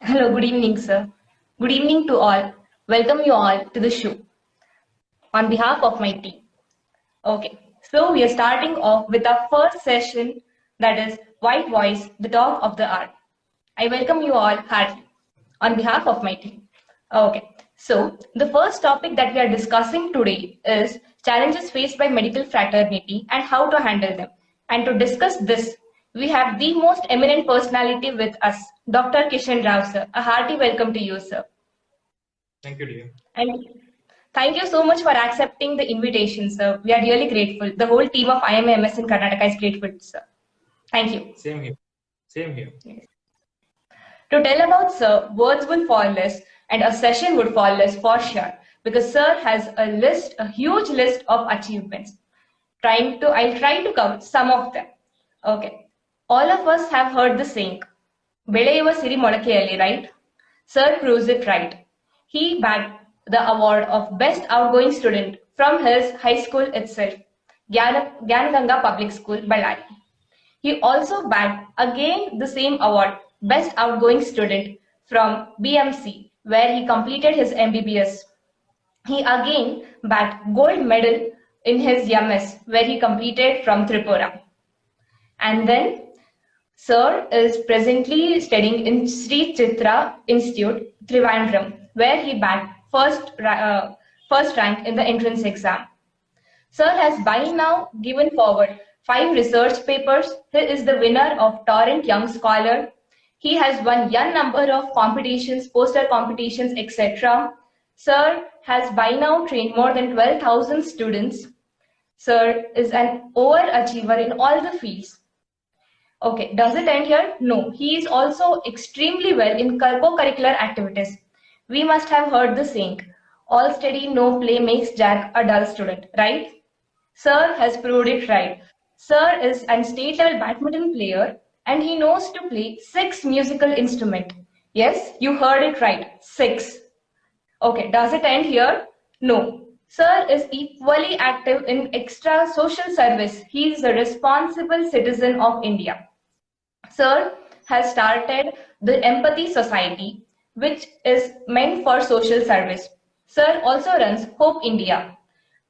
Hello, good evening, sir. Good evening to all. Welcome you all to the show on behalf of my team. Okay, so we are starting off with our first session that is White Voice, the talk of the hour. I welcome you all heartily on behalf of my team. Okay, so the first topic that we are discussing today is challenges faced by medical fraternity and how to handle them. And to discuss this, we have the most eminent personality with us, Dr. Kishan Rao, sir. A hearty welcome to you, sir. Thank you, dear. And thank you so much for accepting the invitation, sir. We are really grateful. The whole team of IMAMS in Karnataka is grateful, sir. Thank you. Same here. Same here. Yes. To tell about Sir, words will fall less and a session would fall less for sure because Sir has a huge list of achievements. I'll try to cover some of them. Okay. All of us have heard the saying, ಬೆಳೆಯುವ ಸಿರಿ ಮೊಳಕೆಯಲ್ಲಿ, right? Sir proves it right. He bagged the award of Best Outgoing Student from his high school itself, Gyanaganga Public School, Ballari. He also bagged again the same award, Best Outgoing Student from BMC, where he completed his MBBS. He again bagged gold medal in his MS, where he completed from Tripura. And then Sir is presently studying in Sri Chitra Institute, Trivandrum, where he bagged first rank in the entrance exam. Sir has by now given forward 5 research papers. He is the winner of Torrent Young Scholar. He has won n number of competitions, poster competitions, etc. Sir has by now trained more than 12,000 students. Sir is an overachiever in all the fields. Okay, does it end here? No, he is also extremely well in co-curricular activities. We must have heard the saying, all study, no play makes Jack a dull student, right? Sir has proved it right. Sir is a state level badminton player and he knows to play 6 musical instruments. Yes, you heard it right, 6. Okay, does it end here? No. Sir is equally active in extra social service. He is a responsible citizen of India. Sir has started the Empathy Society, which is meant for social service. Sir also runs Hope India,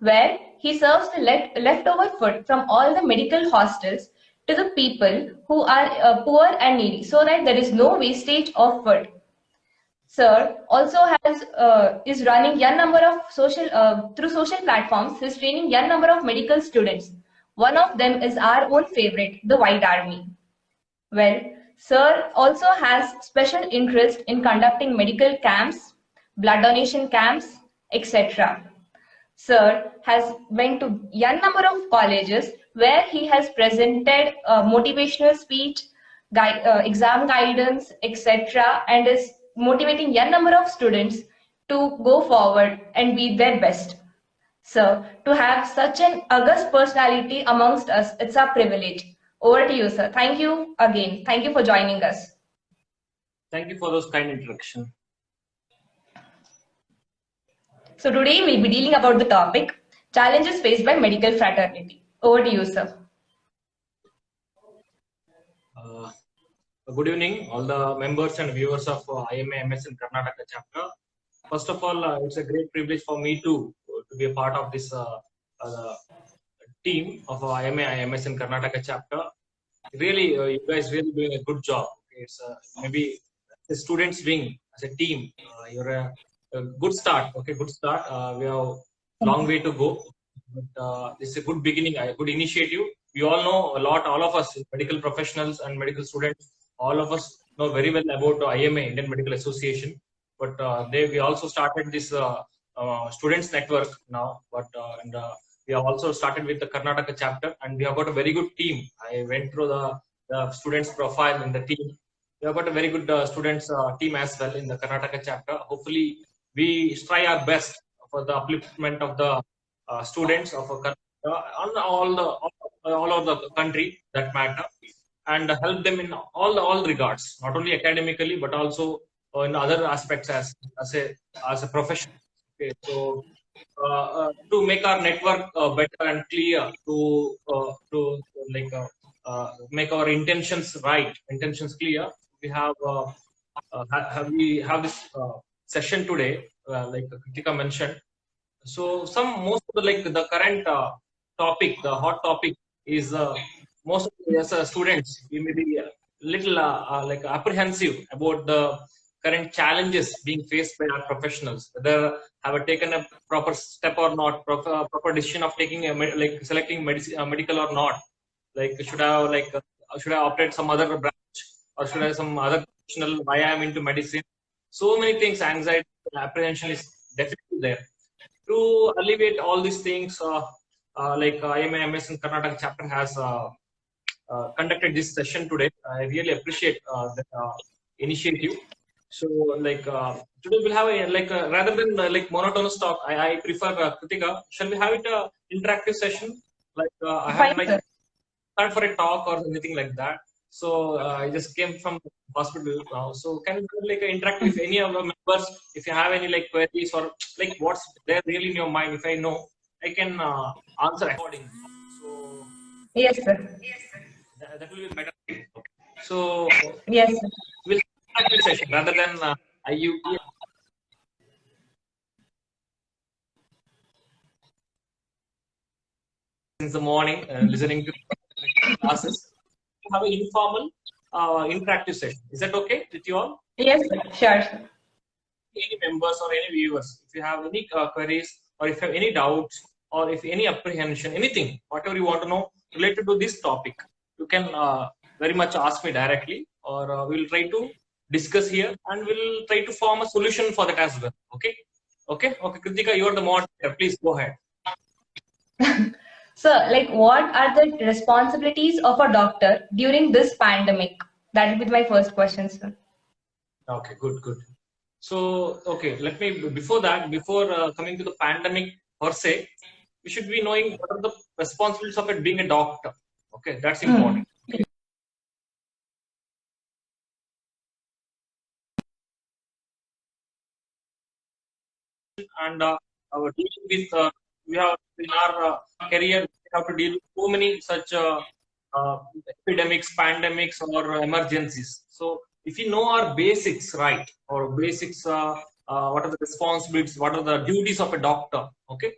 where he serves the leftover food from all the medical hostels to the people who are poor and needy, so that there is no wastage of food. Sir also is running n number of through social platforms. He's training n number of medical students. One of them is our own favorite, the White Army. Well, Sir also has special interest in conducting medical camps, blood donation camps, etc. Sir has went to n number of colleges where he has presented motivational speech, exam guidance, etc. and is motivating n number of students to go forward and be their best. Sir, to have such an august personality amongst us, it's a privilege. Over to you, sir. Thank you again. Thank you for joining us. Thank you for those kind introduction. So today we'll be dealing about the topic, challenges faced by medical fraternity. Over to you, sir. Good evening, all the members and viewers of IMAMS in Karnataka chapter. First of all, it's a great privilege for me to be a part of this team of IMAMS in Karnataka chapter. Really, you guys really doing a good job. It's maybe the students wing as a team. You're a good start. Okay, good start. We have a long way to go, but this is a good beginning, a good initiative. We all know a lot. All of us, medical professionals and medical students, all of us know very well about IMA, Indian Medical Association. But we also started this students network now. But we have also started with the Karnataka chapter, and we have got a very good team. I went through the students' profile in the team. We have got a very good students team as well in the Karnataka chapter. Hopefully, we try our best for the upliftment of the students of Karnataka on all over the country that matter, and help them in all regards, not only academically but also in other aspects as a profession. Okay, so to make our network better and clear, to like make our intentions right, intentions clear, we have we have this session today, like Kritika mentioned. So most of the like the current topic, the hot topic is most of the as, students we may be a little like apprehensive about the current challenges being faced by our professionals, whether have taken a proper step or not, proper decision of taking like selecting medical or not. Like should I operate some other branch, or should I some other professional? Why I am into medicine? So many things, anxiety, apprehension is definitely there. To alleviate all these things, like IMS in Karnataka chapter has conducted this session today. I really appreciate that initiative. So, like today we'll have a rather than like monotonous talk, I prefer Kritika. Shall we have it interactive session? Like I Fine, have like sir. start for a talk or anything like that. So I just came from the hospital now. So can you do like interact with any of the members if you have any like queries or like what's there really in your mind? If I know, I can answer accordingly. So Yes, sir. that will be better. So Yes, sir. we'll start this session rather than you since the morning listening to classes. Have an informal interactive session. Is that okay with you all? Yes, sir. Sure, sir. Any members or any viewers, if you have any queries or if you have any doubts or if any apprehension, anything, whatever you want to know related to this topic, you can very much ask me directly, or we'll try to discuss here and we'll try to form a solution for that as well. Okay? Okay, Kritika, you are the moderator. Please go ahead. So, like, what are the responsibilities of a doctor during this pandemic? That will be my first question, sir. Okay, good. So, okay, let me, before coming to the pandemic per se, we should be knowing what are the responsibilities of it being a doctor. Okay, that's important. And our dealing with, we have in our career, we have to deal with so many such epidemics, pandemics, or emergencies. So, if you know our basics right, or basics, what are the responsibilities, what are the duties of a doctor, okay,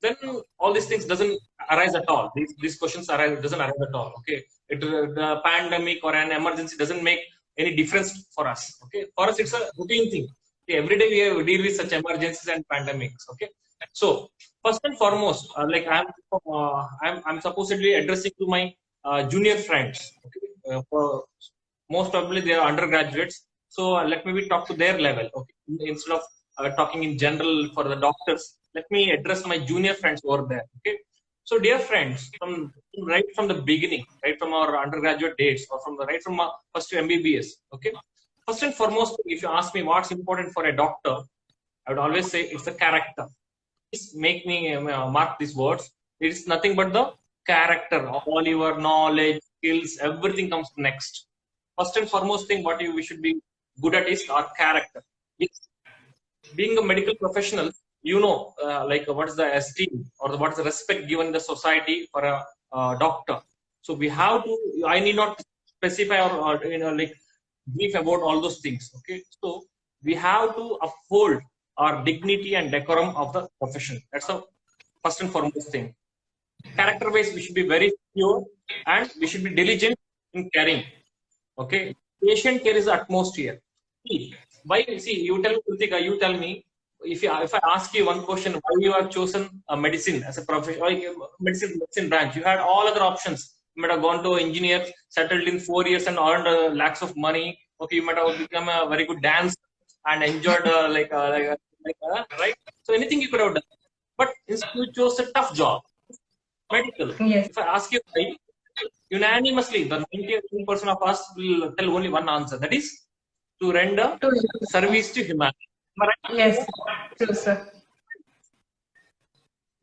then all these things doesn't arise at all. These questions doesn't arise at all. Okay, the pandemic or an emergency doesn't make any difference for us. Okay, for us it's a routine thing. Okay, every day we deal with such emergencies and pandemics. Okay, so first and foremost, like I'm supposedly addressing to my junior friends. Okay, for most probably they are undergraduates. So let me talk to their level. Okay, instead of talking in general for the doctors, let me address my junior friends over there. Okay, so dear friends, right from the beginning, right from our undergraduate days, or right from first to MBBS. Okay, first and foremost, if you ask me what's important for a doctor, I would always say it's the character. Please make me mark these words. It is nothing but the character. All your knowledge, skills, everything comes next. First and foremost thing, we should be good at is our character. Being a medical professional, you know, like what is the esteem or what is the respect given in the society for a doctor. So we have to. I need not specify or like brief about all those things. Okay, so we have to uphold our dignity and decorum of the profession. That's the first and foremost thing. Character-wise, we should be very pure and we should be diligent in caring. Okay, patient care is the utmost here. Why? See, you tell me if I ask you one question, why you have chosen medicine as a profession, medicine branch? You had all other options. You might have gone to engineer, settled in 4 years and earned lakhs of money. Okay, you might have become a very good dancer and enjoyed right. So anything you could have done, but instead you chose a tough job, medical. Yes. If I ask you why, unanimously, the 98% of us will tell only one answer. That is to render service to humanity. Right? Yes, true, sir.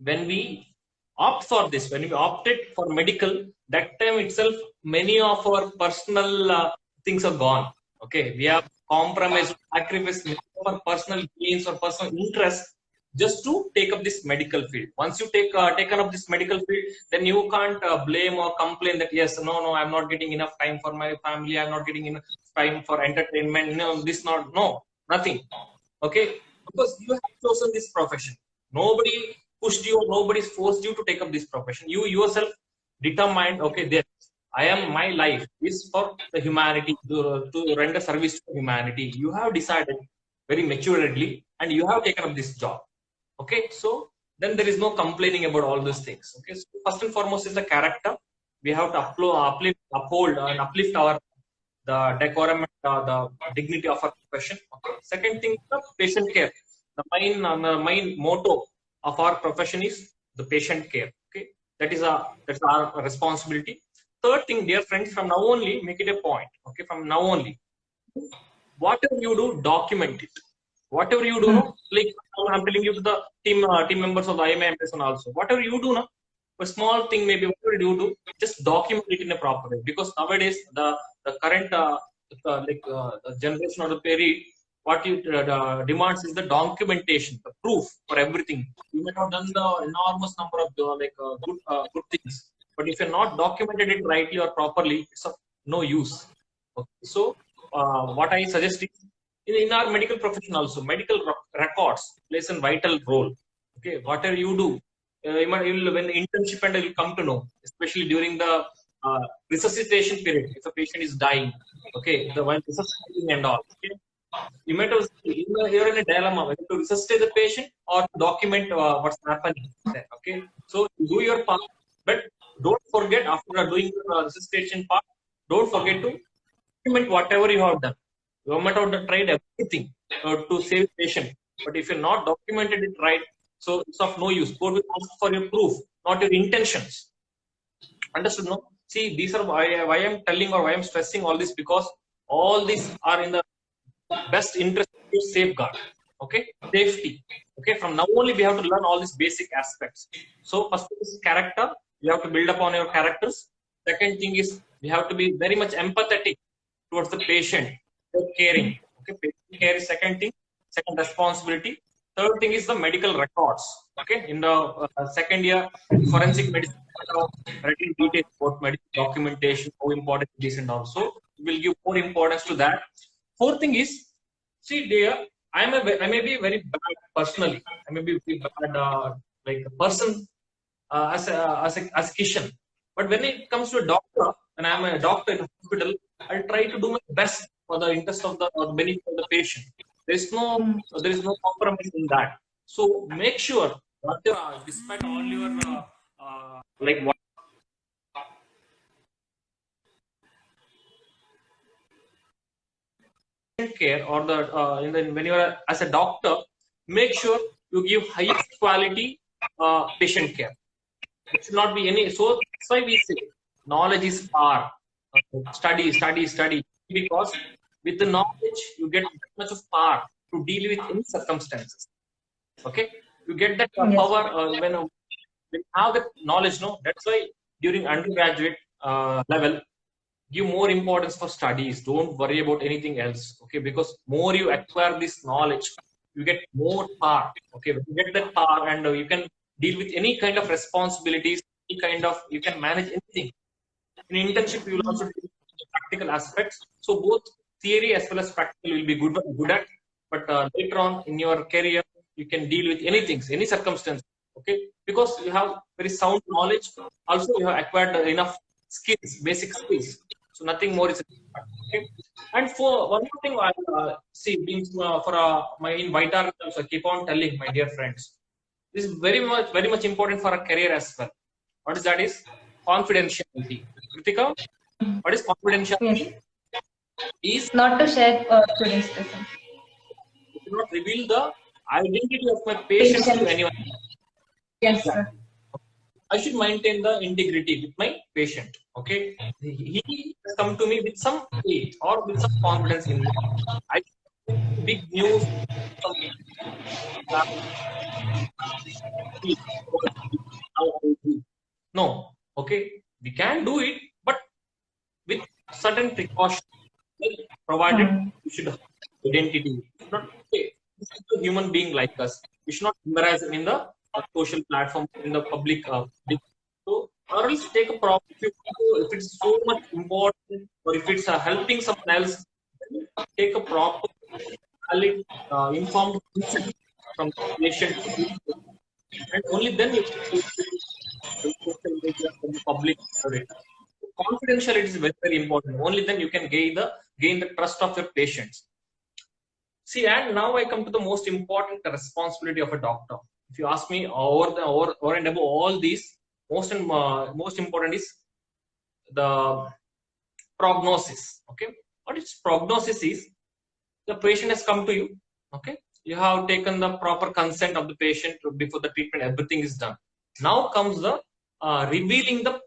When we opt for this, when we opted for medical, that time itself, many of our personal things are gone. Okay, we have compromised, sacrificed our personal gains or personal interests just to take up this medical field. Once you taken up this medical field, then you can't blame or complain that yes, no, I'm not getting enough time for my family, I'm not getting enough time for entertainment, this not, no, nothing. Okay, because you have chosen this profession. Nobody pushed you, nobody forced you to take up this profession. You yourself determined, okay, there I am, my life is for the humanity, to render service to humanity. You have decided very maturedly and you have taken up this job. Okay, so then there is no complaining about all these things. Okay, so first and foremost is the character. We have to uphold and uplift our the decorum, the dignity of our profession. Okay. Second thing, the patient care. The main motto of our profession is the patient care. Okay, that's our responsibility. Third thing, dear friends, from now only, make it a point. Okay, from now only, whatever you do, document it. Whatever you do, like I'm telling you to the team members of the IMA and also, whatever you do, a small thing maybe, whatever you do, just document it in a proper way. Because nowadays the current the generation or the period, what you demands is the documentation, the proof for everything. You may have done the enormous number of good things, but if you're not documented it rightly or properly, it's of no use. Okay. So what I suggest is, in our medical profession also, medical records plays a vital role. Okay, whatever you do, when internship and you'll come to know, especially during the resuscitation period, if a patient is dying, okay, the one resuscitating and all, okay, you might have, you're in a dilemma whether to resuscitate the patient or document what's happening there. Okay, so do your part, but don't forget, after doing the resuscitation part, don't forget to document whatever you have done. You might have tried everything to save the patient, but if you're not documented it right, so it's of no use. Court will ask for your proof, not your intentions. Understood? No. See, these are why I'm telling or why I'm stressing all this, because all these are in the best interest to safeguard. Okay, safety. Okay, from now only we have to learn all these basic aspects. So first is character. You have to build upon your characters. Second thing is we have to be very much empathetic towards the patient. Caring. Okay, patient care is second thing, second responsibility. Third thing is the medical records. Okay, in the second year forensic medicine, writing details about medical documentation, how important it is, and also will give more importance to that. Fourth thing is, see, dear, I may be very bad personally. I may be very bad like a person as Kishan. But when it comes to a doctor, when I'm a doctor in a hospital, I'll try to do my best for the interest of the benefit of the patient. There is no compromise in that. So make sure, despite all your like what care or the when you are as a doctor, make sure you give highest quality patient care. It should not be any. So that's why we say knowledge is power. Study. Because with the knowledge you get that much of power to deal with any circumstances. Okay, you get that power when you have that knowledge. No, that's why during undergraduate level, give more importance for studies. Don't worry about anything else. Okay, because more you acquire this knowledge, you get more power. Okay, when you get that power and you can deal with any kind of responsibilities, any kind of, you can manage anything. In internship, you will also deal with practical aspects. So both theory as well as practical will be good at. But later on in your career, you can deal with anything, any circumstance. Okay, because you have very sound knowledge. Also, you have acquired enough skills, basic skills. So nothing more is okay. And for one more thing, I see being for my in Vitar, so I keep on telling my dear friends, this is very much important for a career as well. What is that? Is confidentiality. Kritika, what is confidentiality? Yes. Is not to share students' person. Do not reveal the identity of my patient to anyone. Yes, sir. I should maintain the integrity with my patient. Okay, he has come to me with some faith or with some confidence in me. I big news. No, okay, we can do it, but with certain precautions, provided you should have identity. Not okay. This is the human being like us. We should not embarrass him in the social platform, in the public. So, or else take a proper, if it's so much important, or if it's helping someone else, then take a proper, valid, informed consent from the patient, and only then you can use the social media from the public. Confidentiality is very, very important. Only then you can gain the trust of your patients. See, and now I come to the most important responsibility of a doctor. If you ask me, over and above all these, most important is the prognosis. Okay, what is prognosis? Is the patient has come to you. Okay, you have taken the proper consent of the patient before the treatment. Everything is done. Now comes the revealing the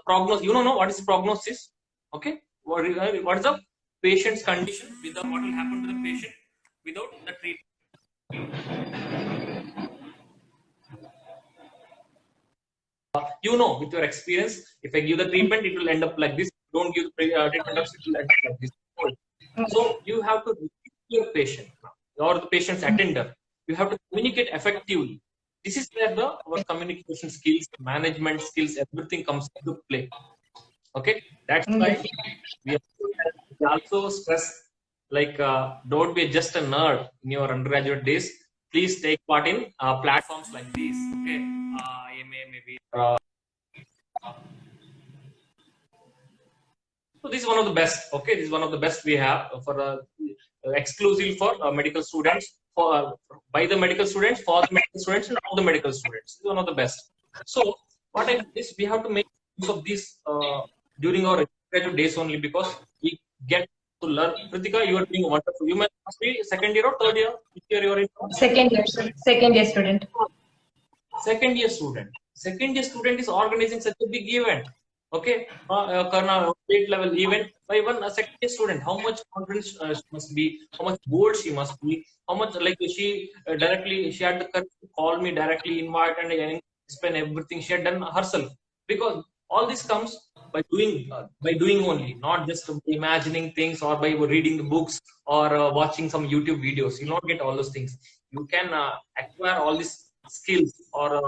prognosis. You don't know what is prognosis. Okay, what is the patient's condition? Without what will happen to the patient without the treatment. You know, with your experience, if I give the treatment, it will end up like this. Don't give the treatment, it will end up like this. So you have to reach your patient or the patient's attender. You have to communicate effectively. This is where our communication skills, management skills, everything comes into play. Okay, that's why we also stress, like, don't be just a nerd in your undergraduate days. Please take part in platforms like these. Okay, maybe. So this is one of the best. Okay, this is one of the best we have for exclusive for medical students, for by the medical students, for the medical students, and all the medical students. This is one of the best. So what I is we have to make use of this during our graduate days only, because we get to learn. Kritika, you are doing wonderful. You must be second year or third year. Which year you are in? Second year student. Second year student. Second year student is organizing such a big event. Okay, Karna state level event by one second year student. How much confidence she must be? How much bold she must be? How much, like, she directly, she had the courage to call me directly, invite, and explain everything she had done herself. Because all this comes by doing only, not just imagining things or by reading the books or watching some YouTube videos. You will not get all those things. You can acquire all these skills or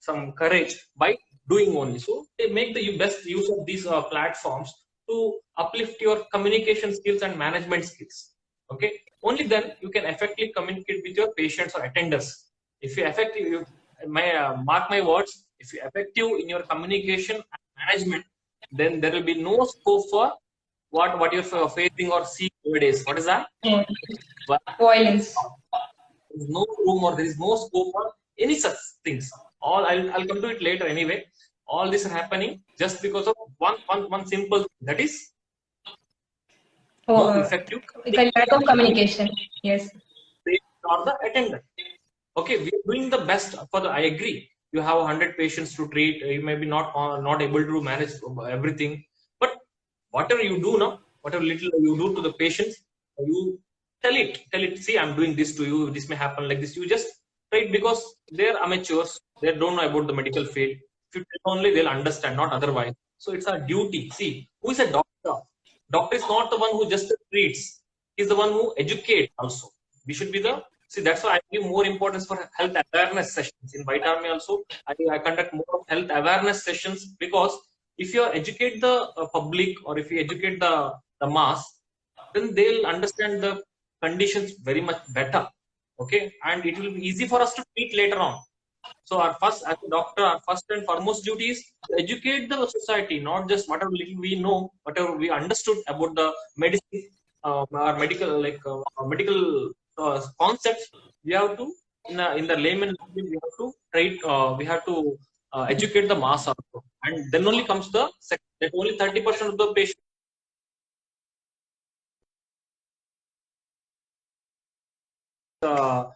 some courage by doing only. So they make the best use of these platforms to uplift your communication skills and management skills. Okay, only then you can effectively communicate with your patients or attenders. If you effective, mark my words, if you effective in your communication and management, then there will be no scope for what you're facing or seeing nowadays. What is that? Violence. There is no room or there is no scope for any such things. All I'll come to it later anyway. All this is happening just because of one simple thing, that is no effective lack of communication. Yes. Or the attendant. Okay, we are doing the best for the. I agree. You have 100 patients to treat. You may be not able to manage everything, but whatever you do now, whatever little you do to the patients, you tell it. See, I'm doing this to you. This may happen like this. You just try it, because they're amateurs. They don't know about the medical field. If you tell only, they'll understand, not otherwise. So it's our duty. See, who is a doctor? Doctor is not the one who just treats. He's the one who educates also. We should be the. See, that's why I give more importance for health awareness sessions. In White Army also, I conduct more of health awareness sessions, because if you educate the public, or if you educate the mass, then they'll understand the conditions very much better. Okay, and it will be easy for us to treat later on. So our first, as a doctor, our first and foremost duty is to educate the society, not just whatever little we know, whatever we understood about the medicine, or medical concepts. We have to, in the layman, we have to educate the mass also, and then only comes the second. That only 30% of the patient.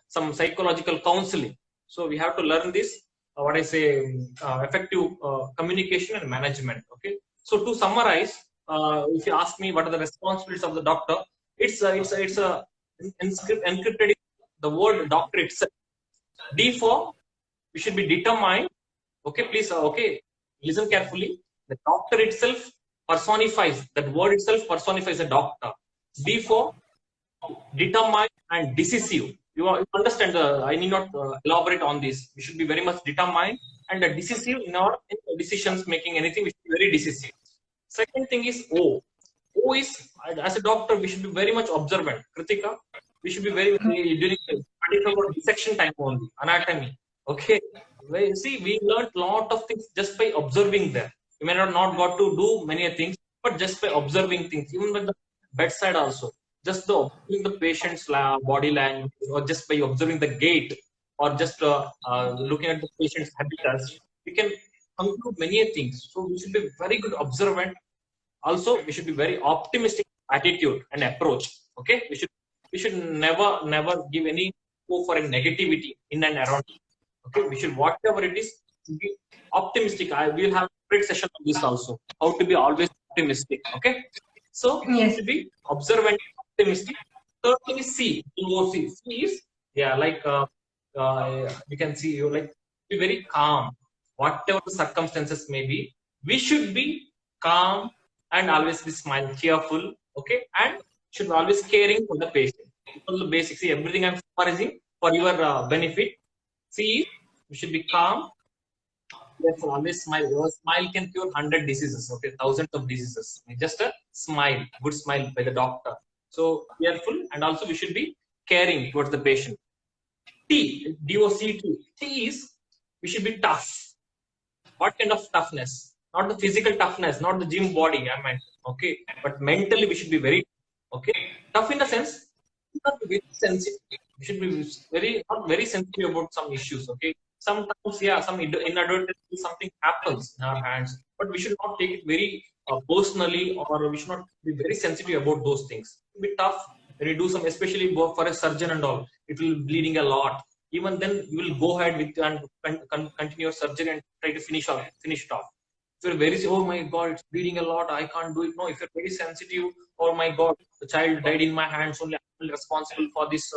Some psychological counseling. So we have to learn this. What I say, effective communication and management. Okay. So to summarize, if you ask me what are the responsibilities of the doctor, it's encrypted in the word doctor itself. D for we should be determined. Okay, please. Okay, listen carefully. The doctor itself personifies, that word itself personifies a doctor. D for determined and decisive. you understand I need not elaborate on this. We should be very much determined and decisive in our decisions making. Anything we should be very decisive. Second thing is O. O is, as a doctor, we should be very much observant. Kritika, we should be during particular dissection time only, anatomy. Okay, see, we learned lot of things just by observing them. You may not got to do many things, but just by observing things, even with the bedside also, just the observing the patient's body language, or just by observing the gait, or just looking at the patient's habitats, we can conclude many things. So we should be very good observant. Also, we should be very optimistic attitude and approach. Okay, we should never give any go for a negativity in and around. Okay, we should, whatever it is, be optimistic. I will have a great session on this also, how to be always optimistic. Okay, so Yes. to be observant, optimistic. Third thing is C. EOC. C is, yeah, like you can see, you like be very calm, whatever the circumstances may be. We should be calm and always be smile, cheerful. Okay, and should be always caring for the patient. All the basics. See, everything I'm summarizing for your benefit. See, we should be calm. Therefore, always smile. Your smile can cure 100 diseases. Okay, thousands of diseases. Just a smile, good smile by the doctor. So careful, and also we should be caring towards the patient. T, DOCT. T is, we should be tough. What kind of toughness? Not the physical toughness, not the gym body, I meant. Okay, but mentally we should be very, okay, tough in the sense, not very sensitive. We should be not very sensitive about some issues. Okay, sometimes, yeah, some inadvertently something happens in our hands, but we should not take it very personally, or we should not be very sensitive about those things. Be tough when you do some, especially for a surgeon and all, it will be bleeding a lot. Even then, you will go ahead with and continue your surgery and try to finish it off. If you're very, oh my God, it's bleeding a lot, I can't do it. No, if you're very sensitive, oh my God, the child died in my hands, only I'm responsible for this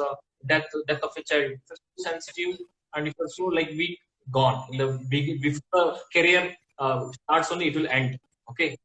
death of a child. If you're so sensitive, and if you're so like weak, gone. In the before the career starts, only it will end. Okay,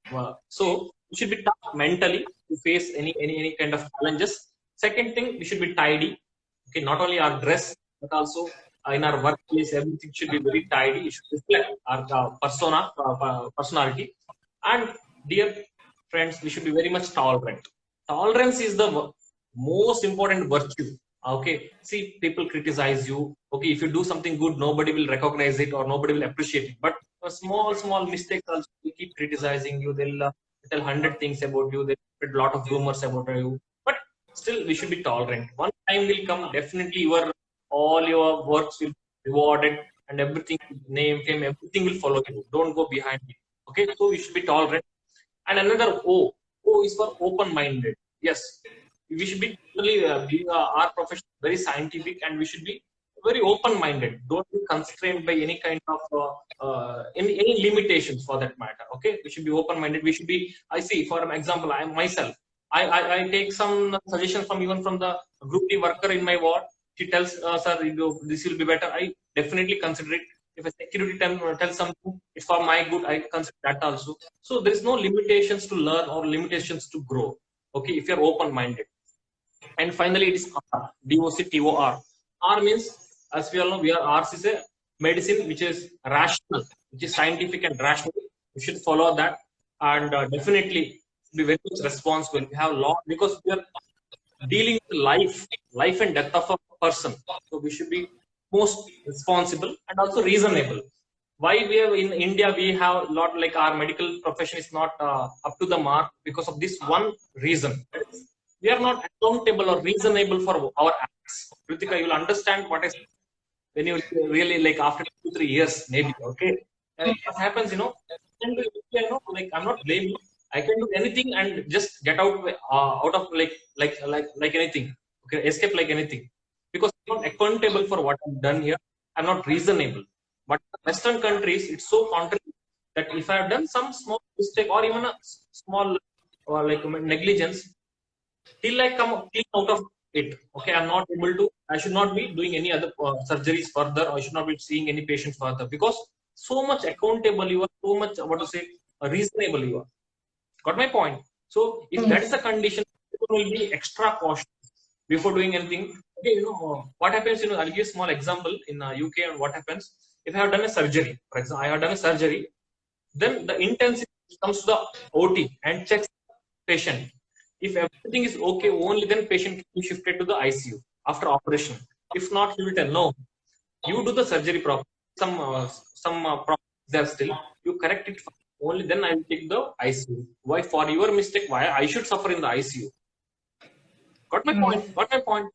so we should be tough mentally to face any kind of challenges. Second thing, we should be tidy. Okay, not only our dress, but also in our workplace, everything should be very tidy. It should reflect our personality. And dear friends, we should be very much tolerant. Tolerance is the most important virtue. Okay, see, people criticize you. Okay, if you do something good, nobody will recognize it or nobody will appreciate it. But for small mistakes also, they keep criticizing you. They'll tell 100 things about you. They spread a lot of rumors about you. But still, we should be tolerant. One time will come, definitely all your works will be rewarded, and everything, name, fame, everything will follow you. Don't go behind it. Okay, so we should be tolerant. And another O is for open-minded. Yes, we should be really our profession very scientific, and we should be very open-minded. Don't be constrained by any kind of any limitations for that matter. Okay, we should be open-minded. We should be, I see, for example, I myself, I take some suggestions even from the group D worker in my ward. She tells, sir, this will be better. I definitely consider it. If a security tells something, it's for my good, I consider that also. So there is no limitations to learn or limitations to grow. Okay, if you're open-minded. And finally, it is R, DOCTOR. R means, as we all know, Rs is a medicine which is rational, which is scientific and rational. We should follow that, and definitely be very much responsible. We have a lot, because we are dealing with life and death of a person. So we should be most responsible and also reasonable. Why we have in India, we have a lot, like our medical profession is not up to the mark because of this one reason. We are not accountable or reasonable for our acts. Kritika, you will understand what is when you really, like, after 2-3 years, maybe. Okay, and what happens, and, like, I'm not blaming. I can do anything and just get out of like anything. Okay, escape like anything, because I'm not accountable for what I've done here. I'm not reasonable. But in Western countries, it's so contrary that if I have done some small mistake or even a small or like negligence, till I come clean out of it, okay, I'm not able to. I should not be doing any other surgeries further, or I should not be seeing any patients further, because so much accountable you are, so much reasonable you are. Got my point? So if that is the condition, people will be extra cautious before doing anything. okay, what happens, I'll give a small example in UK. And what happens if I have done a surgery, for example, I have done a surgery, then the intensity comes to the OT and checks the patient. If everything is okay, only then patient can be shifted to the ICU after operation. If not, he will tell, no, you do the surgery properly. Some problems there still. You correct it first. Only then I will take the ICU. Why? For your mistake, why I should suffer in the ICU? Got my point? Yes. Got my point?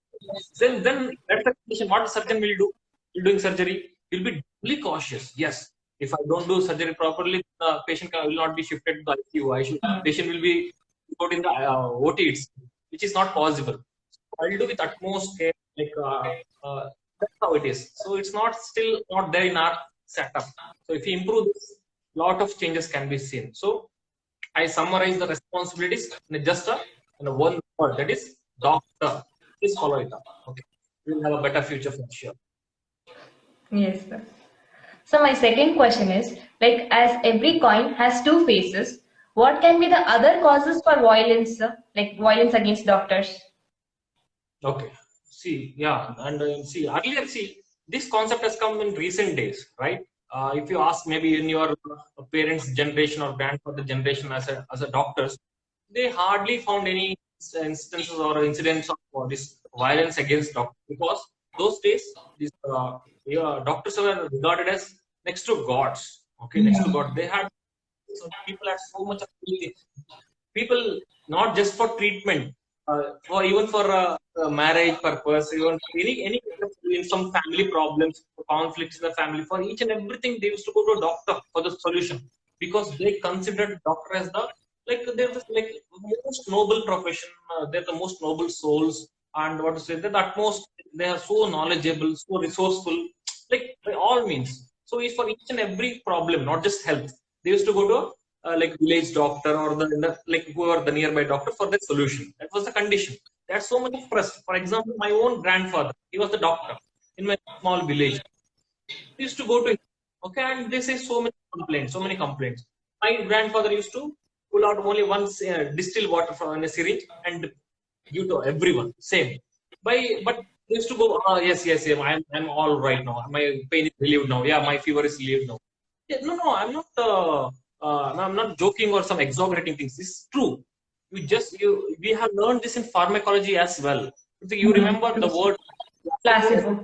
Then that's the condition. What the surgeon will do? He'll doing surgery. He'll be doubly cautious. Yes. If I don't do surgery properly, the patient will not be shifted to the ICU. Patient will be put in the OT, which is not possible. So I'll do with utmost care. That's how it is. So it's not still not there in our setup. So if you improve this, lot of changes can be seen. So I summarize the responsibilities in just one word, that is doctor. Please follow it up. Okay, we'll have a better future for sure. Yes, sir. So my second question is, like, as every coin has two faces, what can be the other causes for violence, sir? Like violence against doctors? Okay. See, yeah, and earlier, this concept has come in recent days, right? If you ask maybe in your parents' generation or grandfather generation as a doctors, they hardly found any instances or incidents of this violence against doctors, because those days these doctors were regarded as next to gods. Okay, next to God. They had, so people had so much of people, not just for treatment, for even for marriage purpose, even any in some family problems, conflicts in the family, for each and everything they used to go to a doctor for the solution, because they considered doctor as the, like, they're the like most noble profession. They're the most noble souls, and what to say, they're the utmost. They are so knowledgeable, so resourceful, like by all means. So it's for each and every problem, not just health. They used to go to like village doctor or like whoever the nearby doctor for the solution. That was the condition. There's so much trust. For example, my own grandfather, he was the doctor in my small village. We used to go to him, okay, and they say so many complaints. My grandfather used to pull out only one distilled water from a syringe and give to everyone, same. But they used to go, yes, I'm all right now. My pain is relieved now. Yeah, my fever is relieved now. Yeah, no, I'm not joking or some exaggerating things. This is true. We have learned this in pharmacology as well. You remember the word Placebo.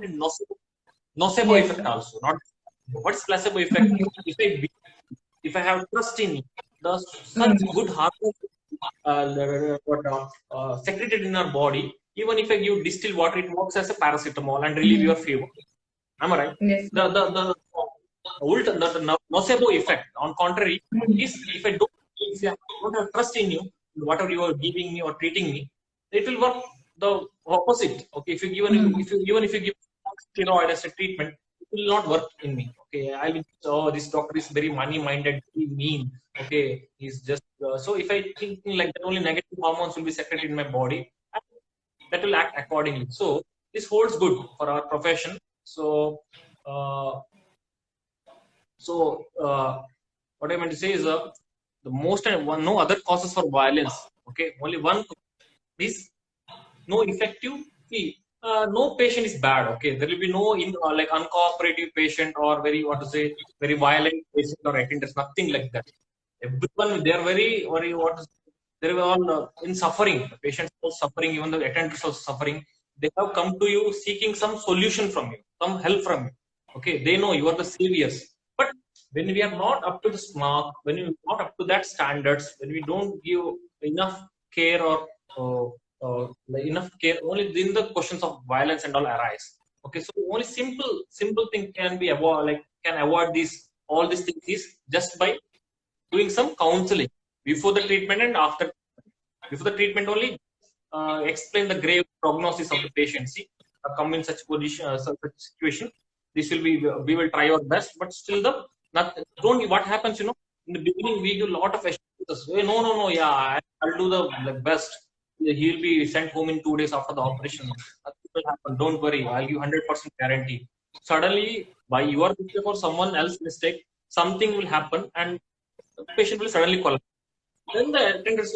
nocebo Yes, effect sir. also. Not what's placebo effect? If I have trust in it, such good hormones secreted in our body. Even if I give distilled water, it works as a paracetamol and relieve your fever. Am I right? Yes, sir. The nocebo effect, on contrary, is if I don't have trust in you, whatever you are giving me or treating me, it will work the opposite. Okay, even if you give steroid as a treatment, it will not work in me. Okay, I will. Oh, this doctor is very money-minded, very mean. Okay, he's just so if I think like that, only negative hormones will be secreted in my body, and that will act accordingly. So this holds good for our profession. So. What I meant to say is the most and one, no other causes for violence. Okay, only one is no effective. See, no patient is bad. Okay, there will be no like uncooperative patient or very violent patient or attenders. Nothing like that. Everyone they are very they're all in suffering. The patients are suffering. Even the attenders are suffering. They have come to you seeking some solution from you, some help from you. Okay, they know you are the saviors. But when we are not up to this mark, when we are not up to that standards, when we don't give enough care or enough care, only then the questions of violence and all arise. Okay, so only simple thing can be can avoid all these things is just by doing some counseling before the treatment and after. Before the treatment only, explain the grave prognosis of the patient. See, come in such position, such situation. This will be, we will try our best, but still don't. What happens, in the beginning we give a lot of assurances. Hey, no, yeah, I'll do the best. He'll be sent home in 2 days after the operation. Nothing will happen. Don't worry. I'll give 100% guarantee. Suddenly, by your mistake or someone else's mistake, something will happen and the patient will suddenly collapse. Then the attenders,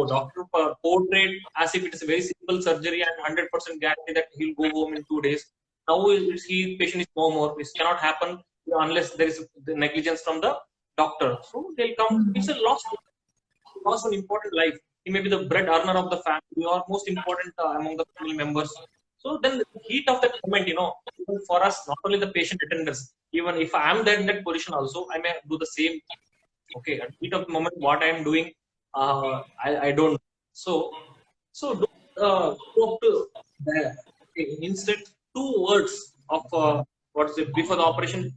doctor portrayed as if it is a very simple surgery and 100% guarantee that he'll go home in 2 days. Now patient is no more. This cannot happen unless there is the negligence from the doctor. So they'll come. It's a loss an important life. He may be the bread earner of the family or most important among the family members. So then the heat of that moment, even for us, not only the patient attenders, even if I am there in that position also, I may do the same. Okay, at heat of the moment, what I am doing, I don't. So don't go up to there. Okay, instead, 2 words of what is it before the operation,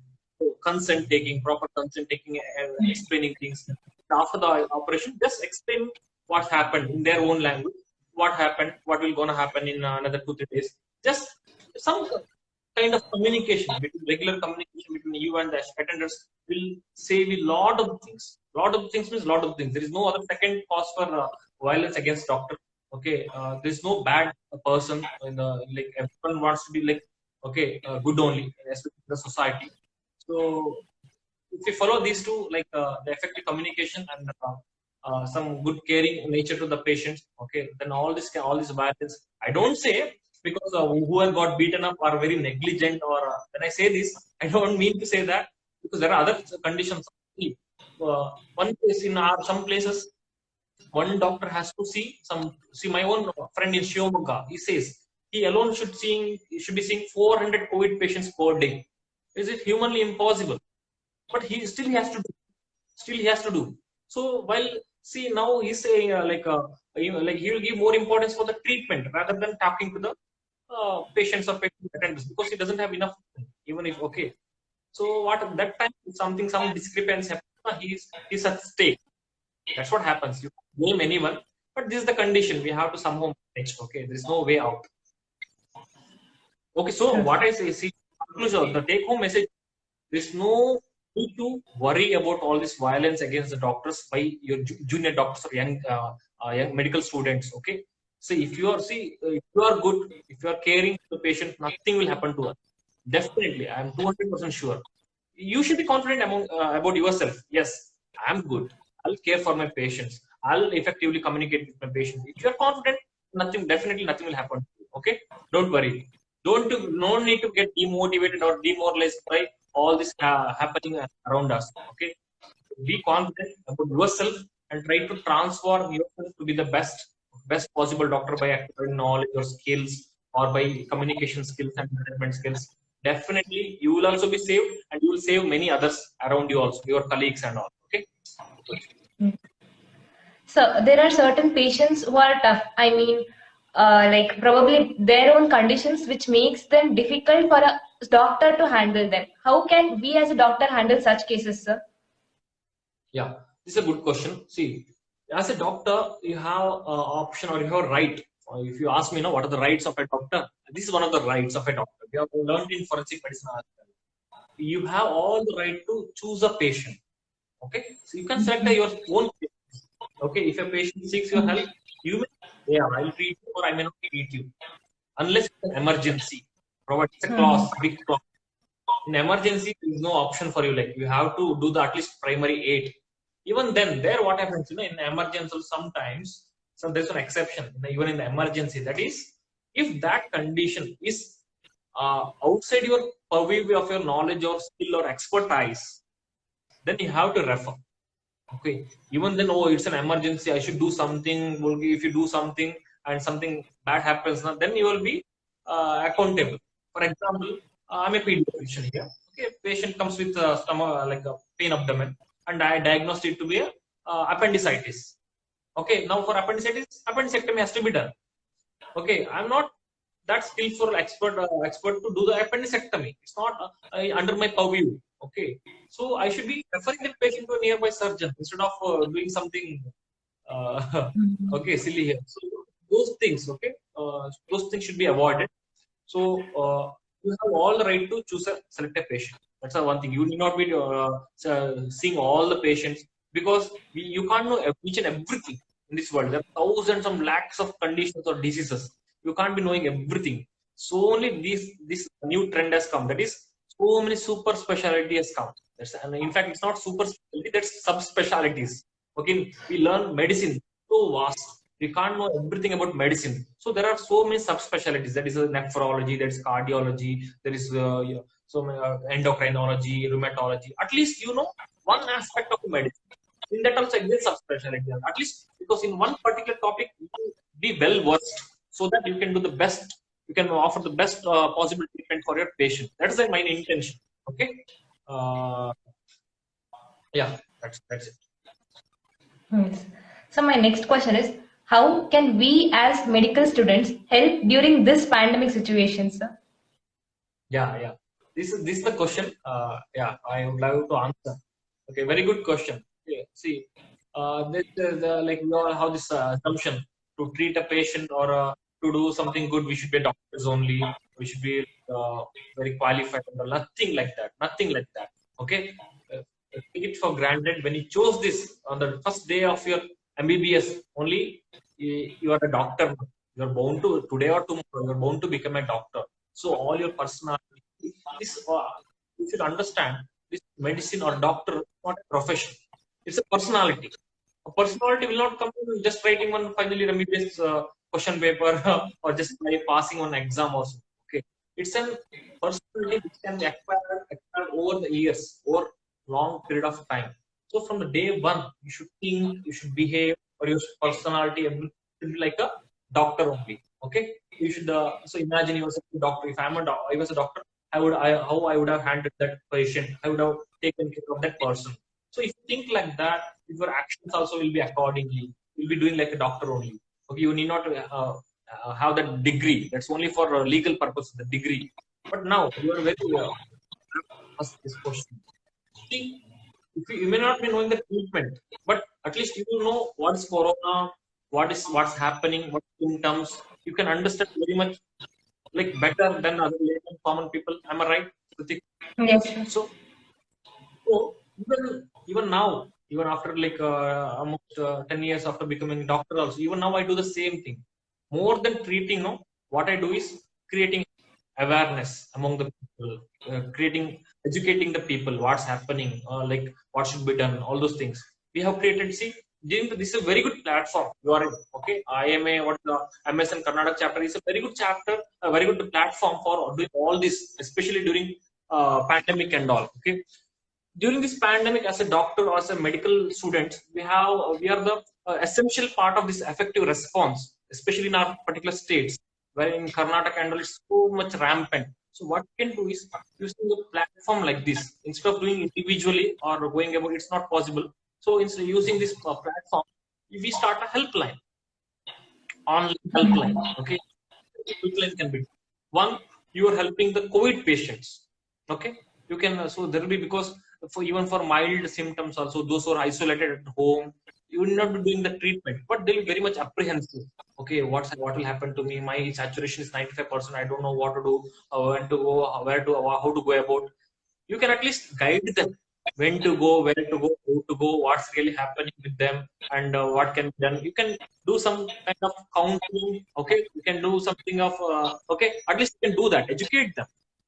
consent taking, proper consent taking, explaining things. After the operation, just explain what happened in their own language. What happened? What will gonna happen in another 2-3 days? Just some kind of communication regular communication between you and the attenders will save a lot of things. Lot of things means lot of things. There is no other second cause for violence against doctor. Okay, there's no bad person in the everyone wants to be good only, especially in the society. So if we follow these two, the effective communication and some good caring nature to the patients, okay, then all this violence. I don't say because who have got beaten up are very negligent, or when I say this, I don't mean to say that, because there are other conditions. One case in some places, one doctor has to see my own friend in Shivamogga. He says he alone should be seeing 400 COVID patients per day. Is it humanly impossible? But he has to do. So while now he's saying he will give more importance for the treatment rather than talking to the patients or patient attendants, because he doesn't have enough, even if okay. So what at that time some discrepancy happens, he's at stake. That's what happens. You can't blame anyone, but this is the condition we have to somehow manage. Okay, there is no way out. Okay, so what I say, conclusion, the take home message: there's no need to worry about all this violence against the doctors by your junior doctors or young medical students. Okay, see, if you are good, if you are caring for the patient, nothing will happen to us. Definitely, I am 200% sure. You should be confident about yourself. Yes, I am good. I'll care for my patients. I'll effectively communicate with my patients. If you are confident, definitely nothing will happen. Okay, don't worry. No need to get demotivated or demoralized by all this happening around us. Okay, be confident about yourself and try to transform yourself to be the best possible doctor by acquiring knowledge or skills, or by communication skills and management skills. Definitely, you will also be saved, and you will save many others around you also, your colleagues and all. Okay. So there are certain patients who are tough. I mean, probably their own conditions, which makes them difficult for a doctor to handle them. How can we as a doctor handle such cases, sir? Yeah, this is a good question. See, as a doctor, you have option, or you have a right. If you ask me, what are the rights of a doctor? This is one of the rights of a doctor. We have learned in forensic medicine. You have all the right to choose a patient. Okay, so you can select your own patient. Okay, if a patient seeks your help, you may, I'll treat you, or I may not treat you, unless it's an emergency. It's a clause, big clause. In emergency, there is no option for you. You have to do at least primary aid. Even then, what happens? In emergency, sometimes, there's an exception. Even in the emergency, that is, if that condition is outside your purview of your knowledge or skill or expertise, then you have to refer. Okay, even then, it's an emergency, I should do something. If you do something and something bad happens, then you will be accountable. For example, I'm a pediatrician here. Okay, patient comes with stomach, a pain abdomen, and I diagnosed it to be appendicitis. Okay, now for appendicitis, appendectomy has to be done. Okay, I'm not that skillful expert to do the appendectomy. It's not under my purview. Okay, so I should be referring the patient to a nearby surgeon instead of doing something okay, silly here. So those things, okay, those things should be avoided. So you have all the right to select a patient. That's the one thing. You need not be seeing all the patients, because you can't know each and everything in this world. There are thousands and lakhs of conditions or diseases. You can't be knowing everything. So only this new trend has come. That is, so many super specialty has come. In fact, it's not super specialty, that's subspecialties. Okay, we learn medicine so vast. We can't know everything about medicine. So there are so many subspecialties. That is nephrology, that is cardiology, there is so many, endocrinology, rheumatology. At least you know one aspect of medicine. In that also again subspecialty. At least because in one particular topic you can be well versed, so that you can do the best. You can offer the best possible treatment for your patient. That is the main intention. Okay. Uh, yeah, that's it. Yes. So my next question is, how can we as medical students help during this pandemic situation, sir? Yeah. This is the question. Yeah, I would like to answer. Okay, very good question. Yeah, see, like we all have this assumption to treat a patient or to do something good, we should be doctors only. We should be very qualified. Or nothing like that. Nothing like that. Okay, take it for granted when you chose this on the first day of your MBBS. Only you are a doctor. You are bound to today or tomorrow. You are bound to become a doctor. So all your personality, this you should understand. This medicine or doctor is not a profession. It's a personality. A personality will not come to just writing one finally MBBS question paper or just by passing one exam also. Okay, it's an personality which can be acquired over the years, over long period of time. So from the day one, you should think, you should behave, or your personality should be like a doctor only. Okay, you should. So imagine yourself a doctor. If I was a doctor, how I would have handled that patient. I would have taken care of that person. So if you think like that, your actions also will be accordingly. You'll be doing like a doctor only. Okay, you need not have that degree. That's only for legal purpose, the degree. But now you are very ask this question. See, if you may not be knowing the treatment, but at least you will know what is corona, what's happening, what symptoms. You can understand very much like better than other layman common people. Am I right, Pratik? Yes, sir. So even now, even after like almost 10 years after becoming doctor, also even now I do the same thing. More than treating, no, what I do is creating awareness among the people, educating the people what's happening, like what should be done, all those things. We have created. See, this is a very good platform. You are in, okay. IMA, what the MSN Karnataka chapter is a very good chapter, a very good platform for doing all this, especially during pandemic and all. Okay, during this pandemic, as a doctor or as a medical student, we are the essential part of this effective response, especially in our particular states, where in Karnataka and all it's so much rampant. So what we can do is using a platform like this instead of doing individually or going about, it's not possible. So instead of using this platform, we start a helpline, online helpline. Okay, helpline can be one. You are helping the COVID patients. Okay, you can so there will be, because for even for mild symptoms also, those who are isolated at home, you will not be doing the treatment, but they'll be very much apprehensive. Okay, what will happen to me? My saturation is 95%. I don't know what to do, when to go, where to, how to go about. You can at least guide them when to go, where to go, how to go, what's really happening with them, and what can be done. You can do some kind of counseling. Okay, you can do something of okay, at least you can do that, educate them,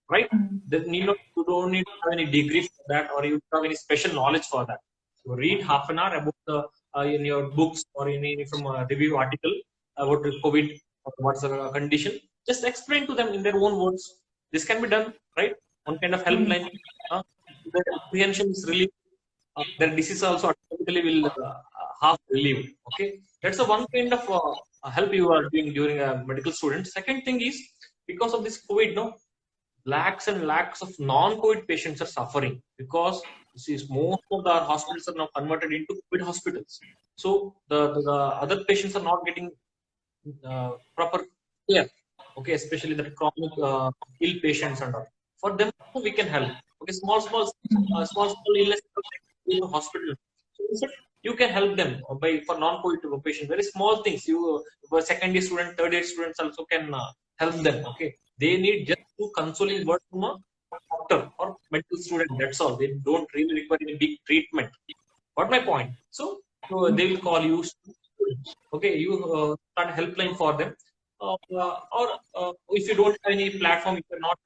right? You don't need to have any degree for that, or you don't have any special knowledge for that. So read half an hour about the in your books or in any from a review article about the COVID, or what's the condition. Just explain to them in their own words. This can be done, right? One kind of helpline. Their apprehension is relieved. Their disease also automatically will half relieved. Okay, that's the one kind of help you are doing during a medical student. Second thing is, because of this COVID, no, lakhs and lakhs of non-COVID patients are suffering, because most of the hospitals are now converted into COVID hospitals. So the other patients are not getting proper care. Okay, especially the chronic ill patients and all. For them, we can help. Okay, small illness in the hospital. So instead, you can help them by for non-COVID patients. Very small things. You second year student, third year students also can help them. Okay, they need just two consoling words from a doctor or medical student. That's all. They don't really require any big treatment. What my point? So they will call you. Okay, you start a helpline for them. Or if you don't have any platform, if you're not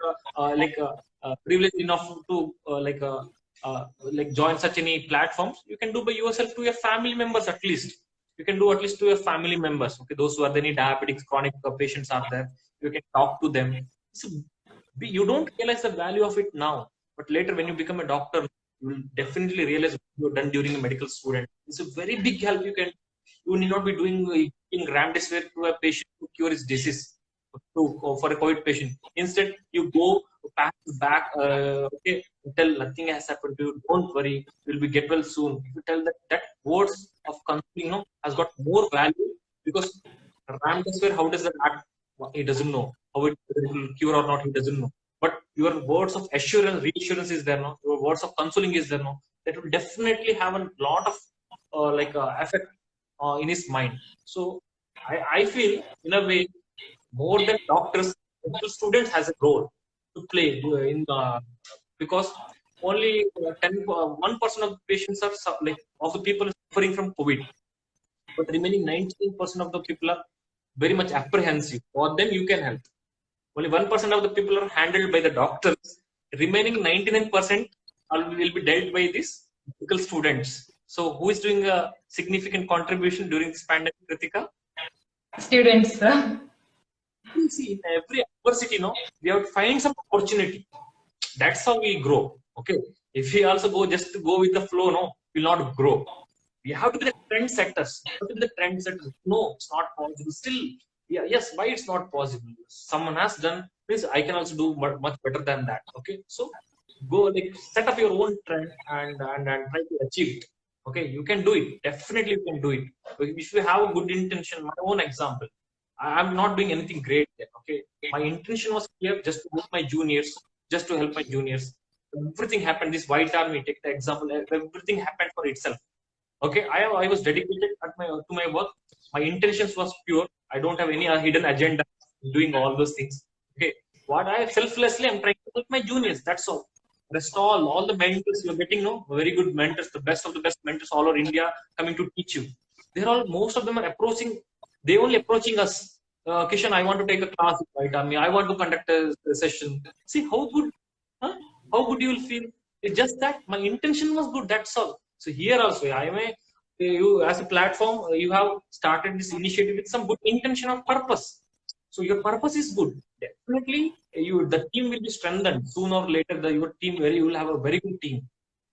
privileged enough to like join such any platforms, you can do by yourself to your family members at least. you can do at least to your family members. Okay, those who are any diabetics, chronic patients are there. You can talk to them. So you don't realize the value of it now, but later when you become a doctor, you will definitely realize what you've done during a medical student. It's a very big help. You need not be doing remdesivir to a patient to cure his disease for a COVID patient. Instead, you go pack back. Okay, tell nothing has happened to you. Don't worry, you'll be get well soon. If you tell that words of counseling, has got more value, because remdesivir, how does that act? He doesn't know how it will cure or not. He doesn't know. But your words of assurance, reassurance is there now. Your words of consoling is there now. That will definitely have a lot of effect in his mind. So I feel in a way, more than doctors, medical students has a role to play in because only 1% of the patients are of the people suffering from COVID, but remaining 19% of the people are very much apprehensive. For them, you can help. Only 1% of the people are handled by the doctors. Remaining 99% will be dealt by these medical students. So, who is doing a significant contribution during this pandemic, Kritika? Students, sir. See, in every university, we have to find some opportunity. That's how we grow. Okay. If we also just to go with the flow, we'll not grow. We have to be the trendsetters. No, it's not possible. Still, yes, why it's not possible? Someone has done this. I can also do much better than that. Okay. So go set up your own trend and try to achieve it. Okay, you can do it. Definitely, you can do it. If you have a good intention, my own example, I'm not doing anything great yet. Okay, my intention was clear, just to help my juniors, Everything happened. This White Army, take the example. Everything happened for itself. Okay, I was dedicated to my work. My intentions was pure. I don't have any hidden agenda in doing all those things. Okay, what I selflessly I'm trying to help my juniors. That's all. Rest all the mentors you're getting, very good mentors, the best of the best mentors all over India coming to teach you. Most of them are approaching. They only approaching us. Kishan, I want to take a class with White Army. I want to conduct a session. See how good, how good you will feel. It's just that my intention was good. That's all. So here also, you as a platform, you have started this initiative with some good intention or purpose. So your purpose is good. Definitely, the team will be strengthened sooner or later. Your team, you will have a very good team.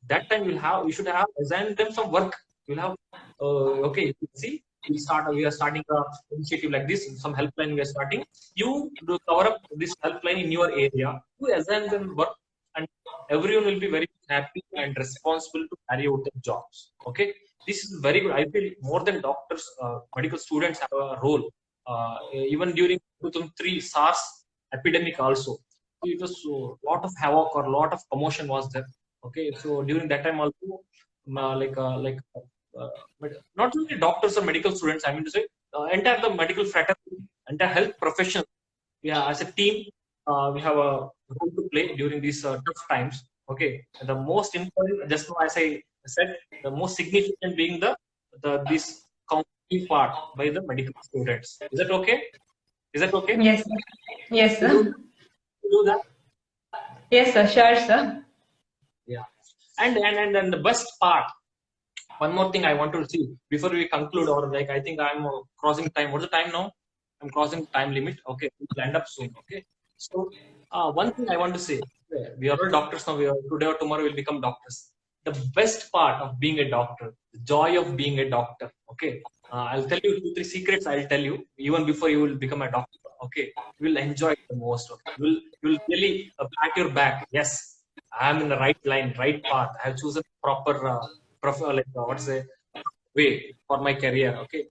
That time you should have assigned them some work. You'll have okay. See, we are starting an initiative like this. Some helpline we are starting. You do cover up this helpline in your area. You assign them work, and everyone will be very happy and responsible to carry out their jobs. Okay, this is very good. I feel more than doctors, medical students have a role. Even during 2003 SARS epidemic also, it was a lot of havoc or a lot of commotion was there. Okay, so during that time also, not only doctors or medical students, I mean to say, entire the medical fraternity, entire health profession, as a team, we have a role to play during these tough times. Okay, and the most important, just now as I said, the most significant being this counseling part by the medical students. Is that okay? Is that okay? Yes, sir. Yes, sir. You do that? Yes, sir. Sure, sir. Yeah. And the best part, one more thing I want to see before we conclude, or I think I'm crossing time. What's the time now? I'm crossing time limit. Okay, we'll end up soon. Okay. So one thing I want to say, we are all doctors now. Today or tomorrow we'll become doctors. The best part of being a doctor, the joy of being a doctor. Okay, I'll tell you 2-3 secrets. I'll tell you even before you will become a doctor. Okay, you will enjoy it the most. Okay, you will really pat your back. Yes, I am in the right line, right path. I have chosen proper way for my career. Okay,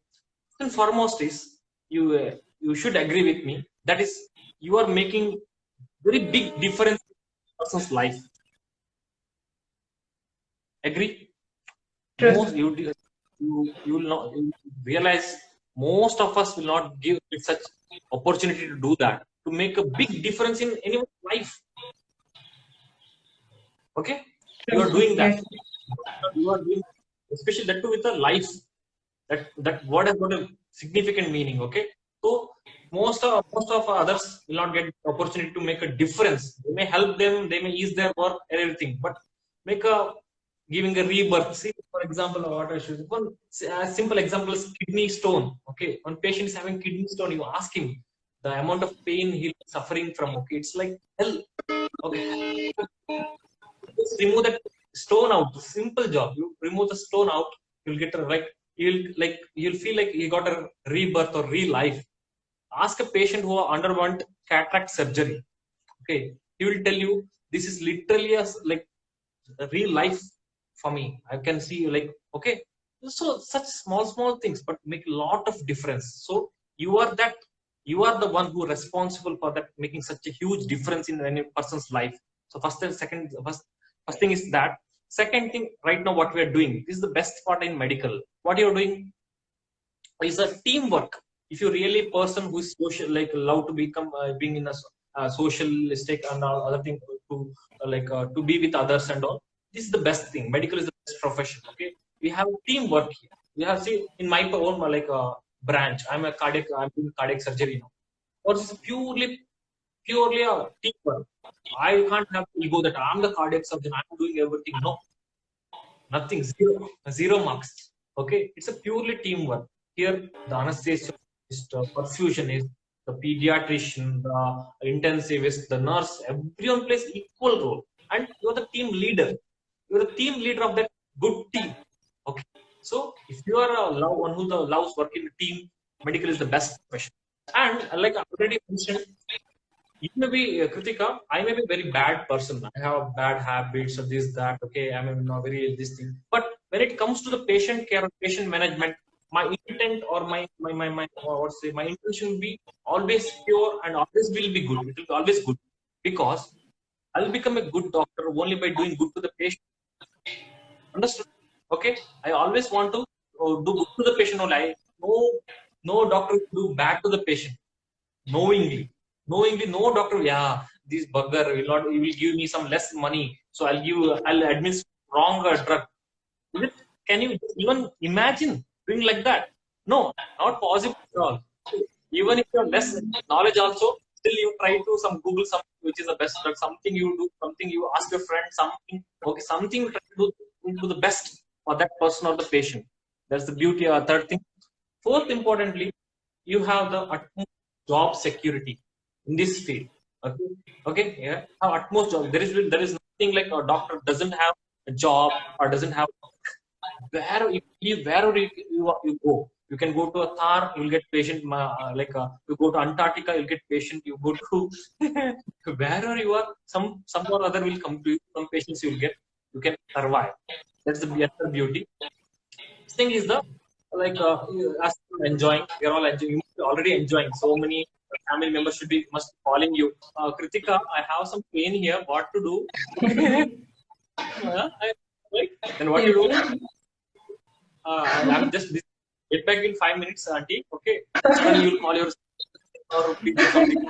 and foremost is you should agree with me. That is, you are making very big difference in a person's life. Agree? True. Most you will not realize most of us will not give such opportunity to do that, to make a big difference in anyone's life. Okay, you are doing that. Yes. You are doing, especially that too with a life. That word has got a significant meaning. Okay, so most of others will not get the opportunity to make a difference. They may help them, they may ease their work and everything, but make a giving a rebirth. See, for example, what I should one simple example is kidney stone. Okay, one patient is having kidney stone. You ask him the amount of pain he's suffering from. Okay, it's like hell. Okay, just remove that stone out. Simple job. You remove the stone out. You'll get a you'll feel like you got a rebirth or re-life. Ask a patient who underwent cataract surgery. Okay, he will tell you this is literally a real life for me. I can see like okay. So such small things, but make a lot of difference. So you are the one who responsible for that, making such a huge difference in any person's life. So first thing is that. Second thing, right now what we are doing, this is the best part in medical. What you're doing is a teamwork. If you're really a person who is social, like love to become being in a socialistic and all other thing to to be with others and all, this is the best thing. Medical is the best profession. Okay, we have teamwork here. We have see in my own branch. I'm doing cardiac surgery now. Or it's purely a teamwork. I can't have ego that I'm the cardiac surgeon. I'm doing everything. No, nothing, zero marks. Okay, it's a purely teamwork. Here the anesthesiologist, perfusionist, the pediatrician, the intensivist, the nurse, everyone plays equal role, and you're the team leader. You're the team leader of that good team. Okay, so if you are one who loves working in a team, medical is the best profession. And like I already mentioned, you may be Kritika, I may be a very bad person. I have bad habits of this, that. Okay, I mean, not very this thing. But when it comes to the patient care or patient management, my intent or my intention will be always pure and always will be good. It will be always good because I'll become a good doctor only by doing good to the patient. Understood? Okay, I always want to do good to the patient only. No doctor will do bad to the patient knowingly. No doctor, yeah, this bugger will not, he will give me some less money, so I'll administer wrong drug. Can you even imagine doing like that? No, not possible at all. Even if you have less knowledge also, still you try to some Google something which is the best drug, something you do, something you ask your friend, something, okay, something try to do the best for that person or the patient. That's the beauty. Third thing. Fourth, importantly, you have the utmost job security in this field. Okay, okay, yeah, have utmost job. There is nothing like a doctor doesn't have a job or doesn't have. Wherever you go, you can go to a Thar, you'll get patient. You go to Antarctica, you'll get patient. You go to wherever you are, some or other will come to you. Some patients you'll get. You can survive. That's the other beauty. This thing is the as you're enjoying, you're all enjoying. You're already enjoying. So many family members must be calling you. Kritika, I have some pain here. What to do? Then what you do? I'm just get back in 5 minutes, auntie. Okay. Then you'll call your or please do something.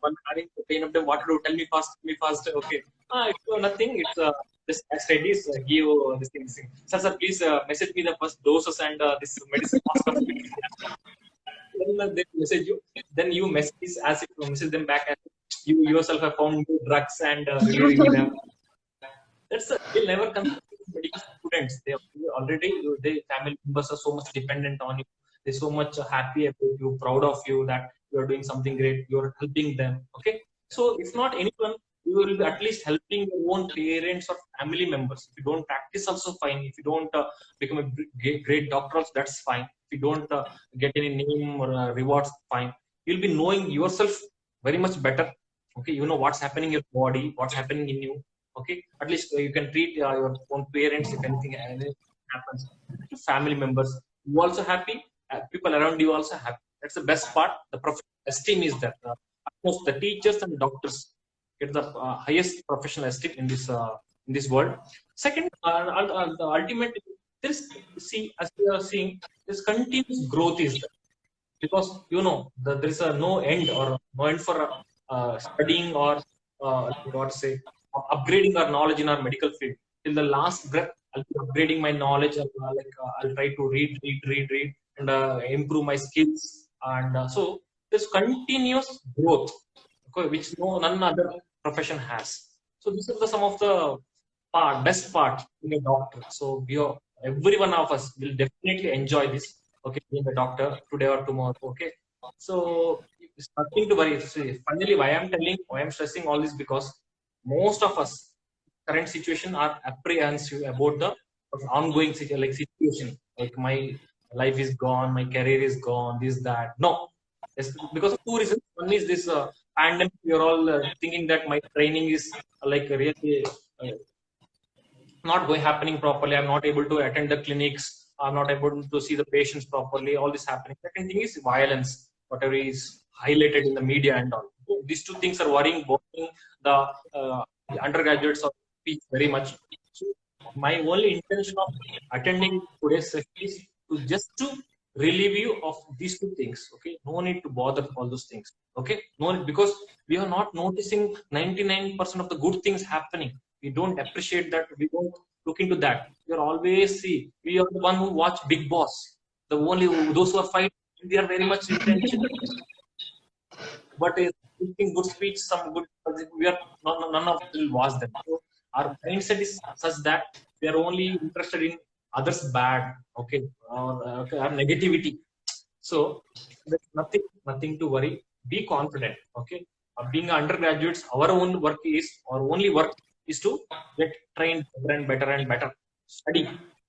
One having pain of them. What to do? Tell me fast. Tell me fast. Okay. It's nothing. It's just studies. Give this thing. Sir, please message me the first doses and this medicine cost of it. Then they message you. Then you message as if you message them back, and you yourself have found new drugs and relieving them. They'll never come to medical students. They already, their family members are so much dependent on you. They're so much happy about you, proud of you that you're doing something great. You're helping them. Okay. So if not anyone, you will be at least helping your own parents or family members. If you don't practice, also fine. If you don't become a great doctor, also, that's fine. If you don't get any name or rewards, fine. You'll be knowing yourself very much better. Okay, you know what's happening in your body, what's happening in you. Okay, at least you can treat your own parents if anything happens. Family members, you also happy. People around you also happy. That's the best part. The professional esteem is that. Of course, the teachers and doctors get the highest professional esteem in this world. Second, the ultimate, this see as we are seeing, this continuous growth is there. Because there is a no end for studying or what to say, upgrading our knowledge in our medical field. Till the last breath, I'll be upgrading my knowledge. I'll try to read, and improve my skills. And so this continuous growth, okay, which none other profession has. So this is some of the best part being a doctor. So every one of us will definitely enjoy this. Okay, being a doctor today or tomorrow. Okay, so it's nothing to worry. See, finally, why I'm stressing all this because most of us current situation are apprehensive about the ongoing situation. Like my life is gone, my career is gone, this that. No, it's because of two reasons. One is this pandemic. We are all thinking that my training is really not going happening properly. I'm not able to attend the clinics. I'm not able to see the patients properly. All this happening. Second thing is violence, whatever is highlighted in the media and all. So these two things are worrying the undergraduates of speech very much. So my only intention of attending today's session is to relieve you of these two things. Okay, no need to bother all those things. Okay, no need, because we are not noticing 99% of the good things happening. We don't appreciate that. We don't look into that. We are always we are the one who watch Big Boss. The only those who are fighting, we are very much intentional. But speaking good speech, some good, we are none of us will watch them. So our mindset is such that we are only interested in others bad, okay, or negativity. So there's nothing to worry. Be confident, okay. Being undergraduates, our only work is to get trained better and better and better. Study.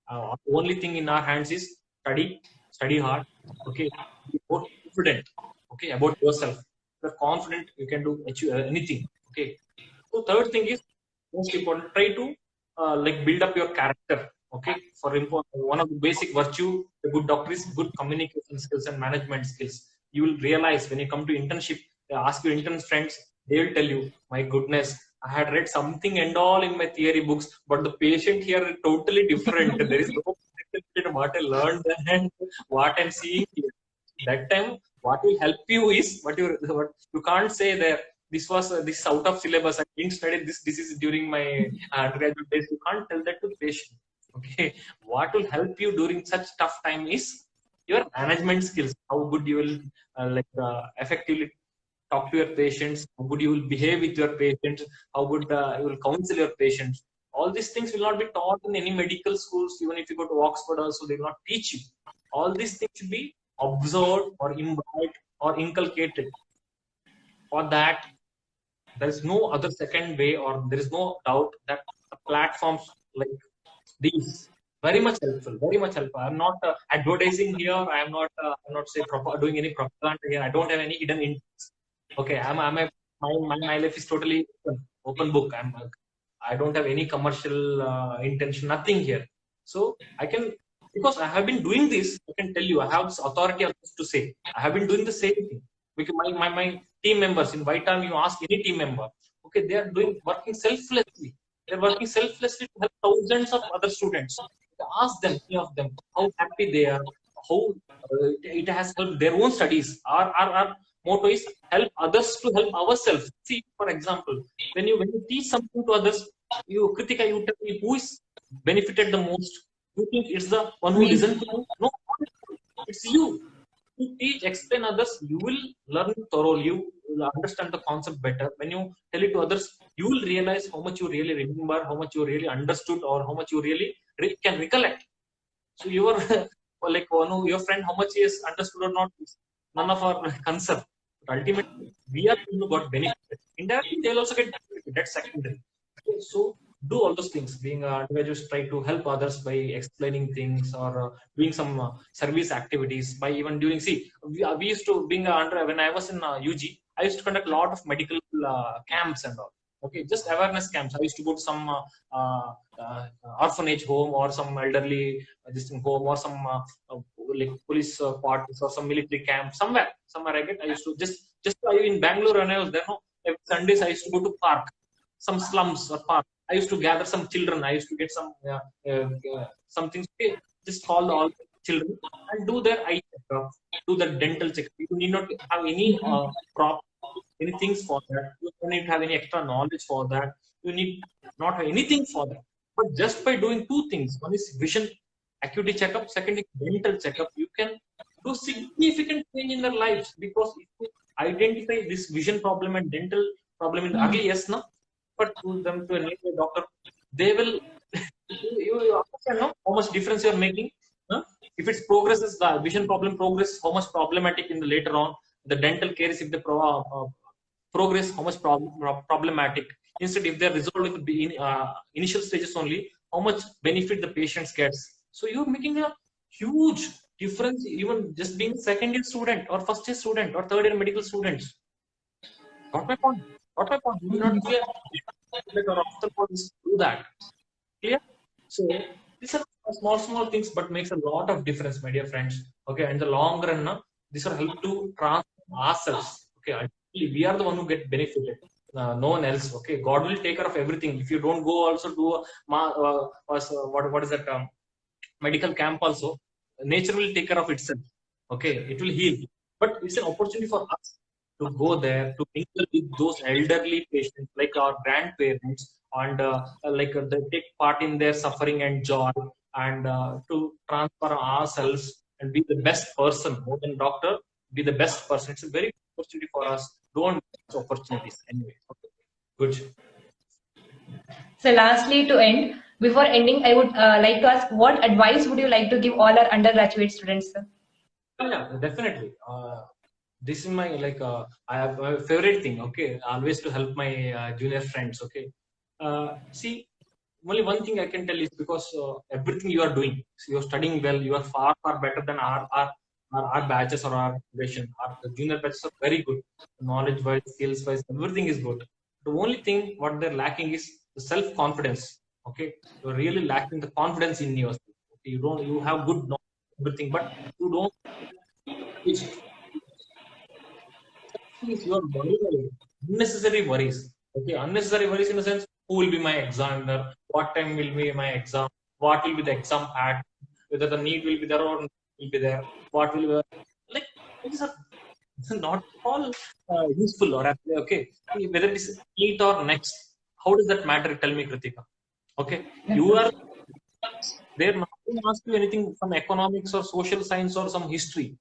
The only thing in our hands is study hard, okay. Be more confident, okay, about yourself. You're confident, you can achieve anything, okay. So third thing is most important. Try to build up your character, okay. One of the basic virtue a good doctor is good communication skills and management skills. You will realize when you come to internship, they ask your intern friends, they will tell you, my goodness, I had read something and all in my theory books, but the patient here is totally different. There is no connection what I learned and what I'm seeing here. That time, what will help you is what you can't say there. This is out of syllabus. I didn't study this. This is during my undergraduate days. You can't tell that to the patient. Okay, what will help you during such tough time is your management skills. How good you will effectively talk to your patients. How good you will behave with your patients. How good you will counsel your patients. All these things will not be taught in any medical schools. Even if you go to Oxford, also they will not teach you. All these things should be observed or imbibed or inculcated. For that, there is no other second way, or there is no doubt that platforms like these very much helpful, very much helpful. I'm not advertising here. I'm not doing any propaganda here. I don't have any hidden interests. Okay, my life is totally open book. I don't have any commercial intention, nothing here. So I can, because I have been doing this, I can tell you, I have this authority to say, I have been doing the same thing. Because my team members in Vitam, you ask any team member, okay, they are working selflessly. They're working selflessly to help thousands of other students. Ask them, any of them, how happy they are, how it has helped their own studies. Our motto is help others to help ourselves. See, for example, when you teach something to others, Kritika, you tell me who is benefited the most. You think it's the one who listens to you? No, it's you. You teach, explain others, you will learn thoroughly. You will understand the concept better. When you tell it to others, you will realize how much you really remember, how much you really understood, or how much you really can recollect. So your your friend, how much he has understood or not, is none of our concern. But ultimately, we are going to got benefit. Indirectly, they'll also get benefit. That's secondary. Okay, so do all those things. Being undergraduates, try to help others by explaining things, or doing some service activities. By even doing, we used to being when I was in UG, I used to conduct a lot of medical camps and all. Okay, just awareness camps. I used to go to some orphanage home, or some elderly home, or some police parties, or some military camp. Somewhere I used to just in Bangalore when I was there. No, every Sundays I used to go to park, some slums or park. I used to gather some children. I used to get some things. Just call all the children and do their eye checkup, do the dental checkup. You need not have any anything for that. You don't need to have any extra knowledge for that. You need not have anything for that. But just by doing two things, one is vision acuity checkup, second is dental checkup, you can do significant change in their lives. Because if you identify this vision problem and dental problem in the early years, no, but to them to a doctor, they will you understand no? How much difference you are making. Huh? If it's progresses, the vision problem progress, how much problematic in the later on the dental care is if the progress, how much problematic. Instead, if they're resolved in the initial stages only, how much benefit the patients gets. So you're making a huge difference, even just being second year student or first year student or third year medical students. Got my point? Got my point? You need not be a or ophthalmologist to do that. Clear? So these are small things, but makes a lot of difference, my dear friends. Okay, and the long run, these are help to transform ourselves. Okay, ultimately, we are the one who get benefited. No one else. Okay, God will take care of everything. If you don't go also do a what is that medical camp also, nature will take care of itself. Okay, it will heal. But it's an opportunity for us to go there to mingle with those elderly patients, like our grandparents, and they take part in their suffering and joy, and to transfer ourselves and be the best person, more than doctor, be the best person. It's a very good opportunity for us. Don't miss opportunities anyway. Okay. Good. So lastly, to end, before ending, I would like to ask, what advice would you like to give all our undergraduate students, sir? Yeah, definitely. This is my I have a favorite thing. Okay, always to help my junior friends. Okay, see, only one thing I can tell is because everything you are doing, so you're studying well, you are far better than our batches or our generation. Our junior batches are very good, knowledge wise, skills wise, everything is good. The only thing what they're lacking is the self confidence. Okay, you're really lacking the confidence in yourself. Okay? You have good knowledge, everything, but you don't. Is your worry, unnecessary worries. Okay, unnecessary worries in the sense, who will be my examiner, what time will be my exam, what will be the exam pattern, whether the need will be there or not will be there, what will be like these are not all useful or okay. Whether it is NEET or next, how does that matter? Tell me, Kritika. Okay, you are there not to ask you anything from economics or social science or some history.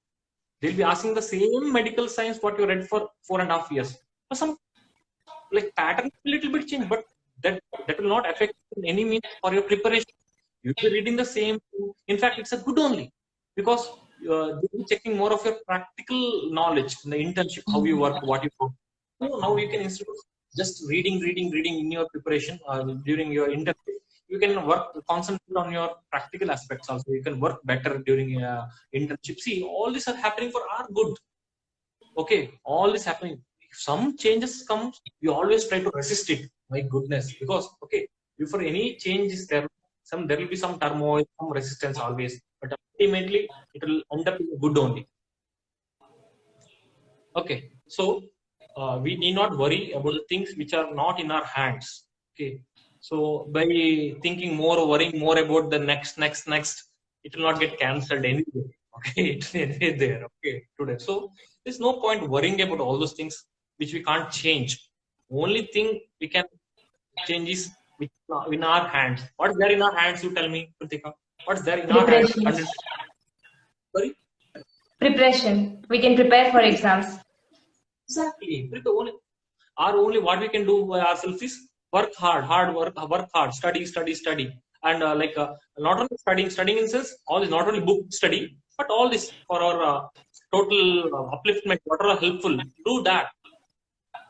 They'll be asking the same medical science what you read for 4.5 years. For some like pattern a little bit change, but that will not affect in any means for your preparation. You'll be reading the same thing. In fact, it's a good only because they'll be checking more of your practical knowledge in the internship, how you work, what you do. So now you can instead of just reading in your preparation during your internship, you can work concentrate on your practical aspects also. You can work better during internship. See, all these are happening for our good. Okay, all this happening. If some changes comes, we always try to resist it. My goodness, because okay, before any change is there, there will be some turmoil, some resistance always, but ultimately it will end up in good only. Okay, so we need not worry about the things which are not in our hands. Okay, so by thinking more, worrying more about the next, it will not get cancelled anyway. Okay, it's anyway there. Okay, today. So there's no point worrying about all those things which we can't change. Only thing we can change is in our hands. What's there in our hands? You tell me, Kritika. What's there in our hands? Preparation. Sorry? Preparation. We can prepare for exams. Exactly. Only what we can do by ourselves is work hard, study, and not only studying in sense, all is not only book study, but all this for our total upliftment, whatever helpful. Do that,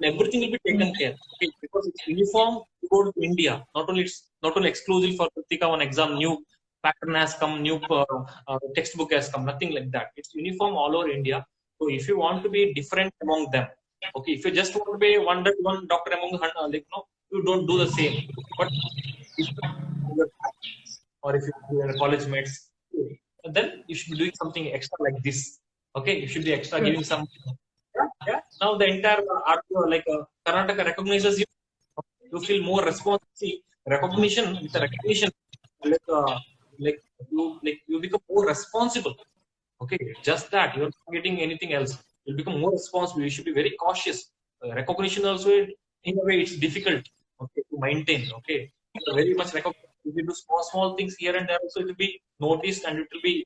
and everything will be taken care. Okay, because it's uniform to go to India. Not only exclusive for Kritika one exam. New pattern has come, new textbook has come. Nothing like that. It's uniform all over India. So if you want to be different among them, okay, if you just want to be one doctor among you don't do the same. But if or if you are a college mates, then you should be doing something extra like this. Okay, you should be extra giving some. Yeah. Now the entire Karnataka recognizes you. You feel more responsibility. Recognition with the recognition, like uh, you become more responsible. Okay, just that you're not getting anything else. You'll become more responsible. You should be very cautious. Recognition also, in a way, it's difficult. Okay, to maintain. Okay, very much recognition. If you do small things here and there, also it will be noticed and it will be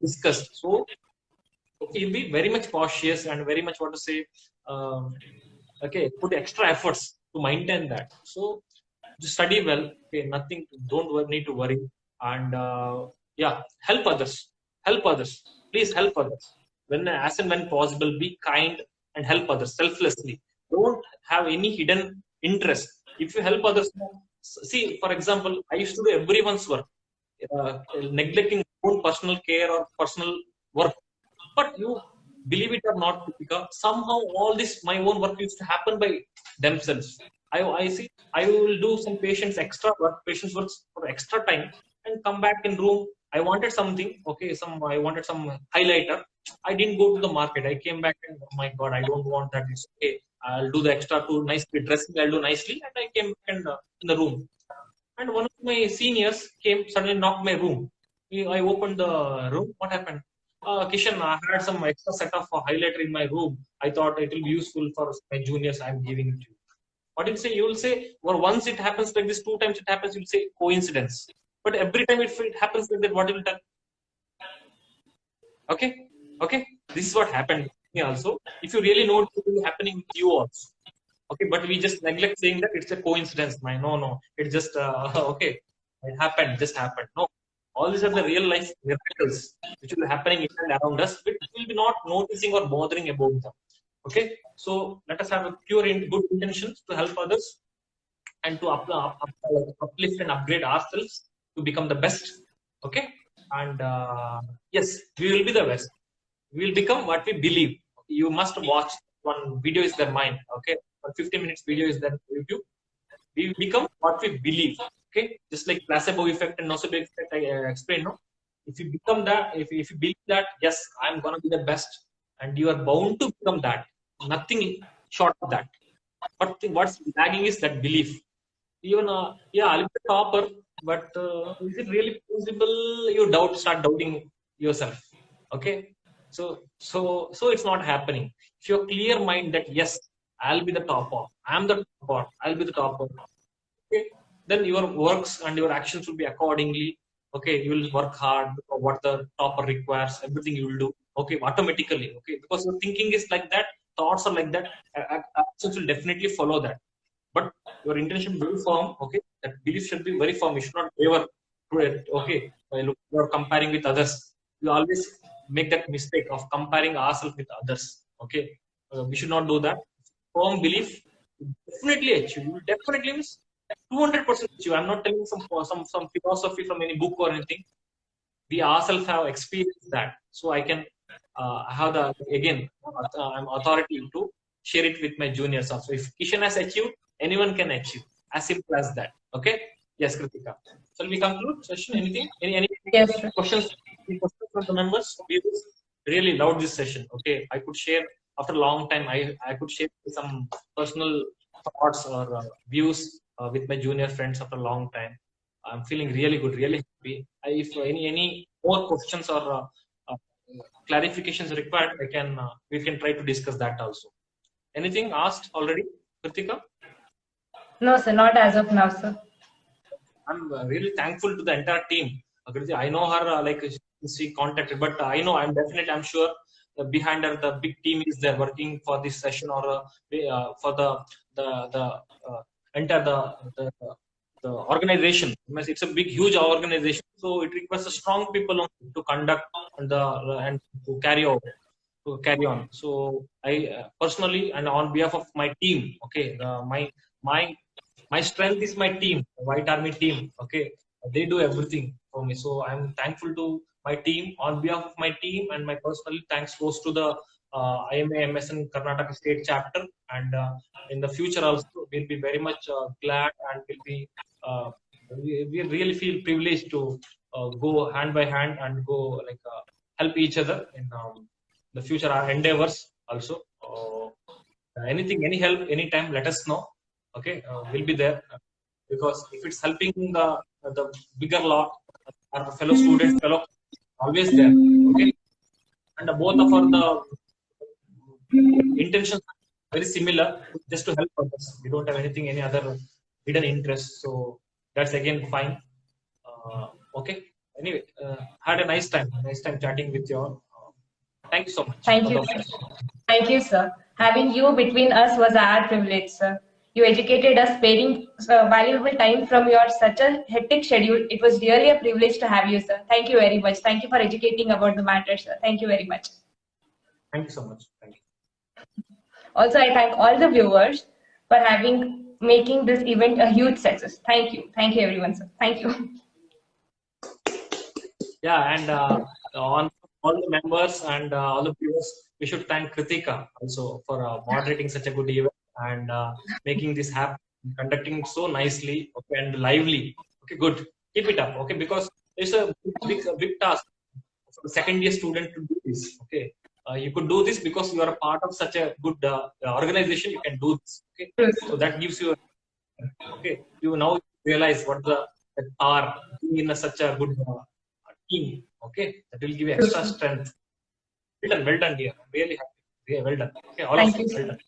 discussed. So okay, you'll be very much cautious and very much um, okay, put extra efforts to maintain that. So just study well. Okay, nothing. Don't need to worry. And yeah, help others. Help others. Please help others. As and when possible, be kind and help others selflessly. Don't have any hidden interest. If you help others, see, for example, I used to do everyone's work, neglecting own personal care or personal work. But you believe it or not, Deepika, somehow all this my own work used to happen by themselves. I see I will do some patients extra work, patients works for extra time and come back in room. I wanted something, okay, I wanted some highlighter. I didn't go to the market. I came back and oh my god, I don't want that. It's okay. I'll do the extra to nicely dressing. I'll do nicely, and I came and in the room. And one of my seniors came suddenly knocked my room. I opened the room. What happened? Kishan, I had some extra set of highlighter in my room. I thought it will be useful for my juniors. I'm giving it to you. What do you say? You will say, well, once it happens like this, 2 times it happens, you'll say coincidence. But every time if it happens like that, what will tell? Okay, okay. This is what happened to me also. If you really know it will be happening with you also. Okay, but we just neglect saying that it's a coincidence. No. It's just okay. It happened, just happened. No, all these are the real life miracles which will be happening in and around us. But we will be not noticing or bothering about them. Okay, so let us have a pure good intentions to help others and to uplift and upgrade ourselves to become the best. Okay, and yes, we will be the best. We will become what we believe. You must watch one video is their mind. Okay, 15 minutes video is there on YouTube. We become what we believe. Okay, just like placebo effect and nocebo effect I explained. No, if you become that, if you believe that, yes, I'm gonna be the best, and you are bound to become that. Nothing short of that. But what's lagging is that belief. Even yeah, I'll be the topper, but is it really possible? You start doubting yourself. Okay, so it's not happening. If you're clear mind that yes, I'll be the topper, I'm the topper, I'll be the topper. Okay, then your works and your actions will be accordingly. Okay, you will work hard for what the topper requires. Everything you will do. Okay, automatically. Okay, because your thinking is like that, thoughts are like that, actions will definitely follow that. But your intention will be firm. Okay, that belief should be very firm. You should not waver to it. Okay, look, you are comparing with others. You always make that mistake of comparing ourselves with others. Okay, we should not do that. Firm belief, definitely achieve. You will definitely miss 200% achieve. I'm not telling some philosophy from any book or anything. We ourselves have experienced that, so I can have the again I'm authority to share it with my juniors also. If Kishan has achieved, anyone can achieve. As simple as that. Okay. Yes, Kritika. Shall we conclude session? Anything? Any Yes, sir. questions? Any questions from the members? We really loved this session. Okay, I could share after a long time. I could share some personal thoughts or views with my junior friends after a long time. I'm feeling really good, really happy. If any more questions or clarifications required, we can try to discuss that also. Anything asked already, Kritika? No, sir, not as of now, sir. I'm really thankful to the entire team. I know her like she contacted, but I'm sure behind her the big team is there working for this session or for the entire the organization. It's a big, huge organization, so it requires a strong people to conduct and to carry on. So I personally and on behalf of my team, okay, my strength is my team, White Army team. Okay, they do everything for me. So I'm thankful to my team. On behalf of my team and my personal thanks goes to the IMA MSN Karnataka State Chapter. And in the future also, we'll be very much glad and we really feel privileged to go hand by hand and go like help each other in the future our endeavors also. Anything, any help, anytime, let us know. Okay, we'll be there because if it's helping the bigger lot, our fellow students, always there. Okay, and both of our the intentions are very similar, just to help others. We don't have any other hidden interest, so that's again fine. Okay. Anyway, had a nice time chatting with you all. Thank you so much. Thank you, sir. Thank you, sir. Having you between us was our privilege, sir. You educated us, sparing valuable time from your such a hectic schedule. It was really a privilege to have you, sir. Thank you very much. Thank you for educating about the matter, sir. Thank you very much. Thank you so much. Thank you. Also, I thank all the viewers for making this event a huge success. Thank you. Thank you, everyone, sir. Thank you. Yeah, and on all the members and all the viewers, we should thank Kritika also for moderating such a good event and making this happen, conducting it so nicely, okay, and lively. Okay, good. Keep it up, okay, because it's a big task for a second year student to do this. Okay, you could do this because you are a part of such a good organization. You can do this. Okay, so that gives you okay. You now realize what the power being in such a good team. Okay, that will give you extra strength. Well done, dear. I'm really happy. Yeah, well done. Okay, all of Thank you, you, well sir. done.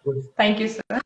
Good. Thank you, sir.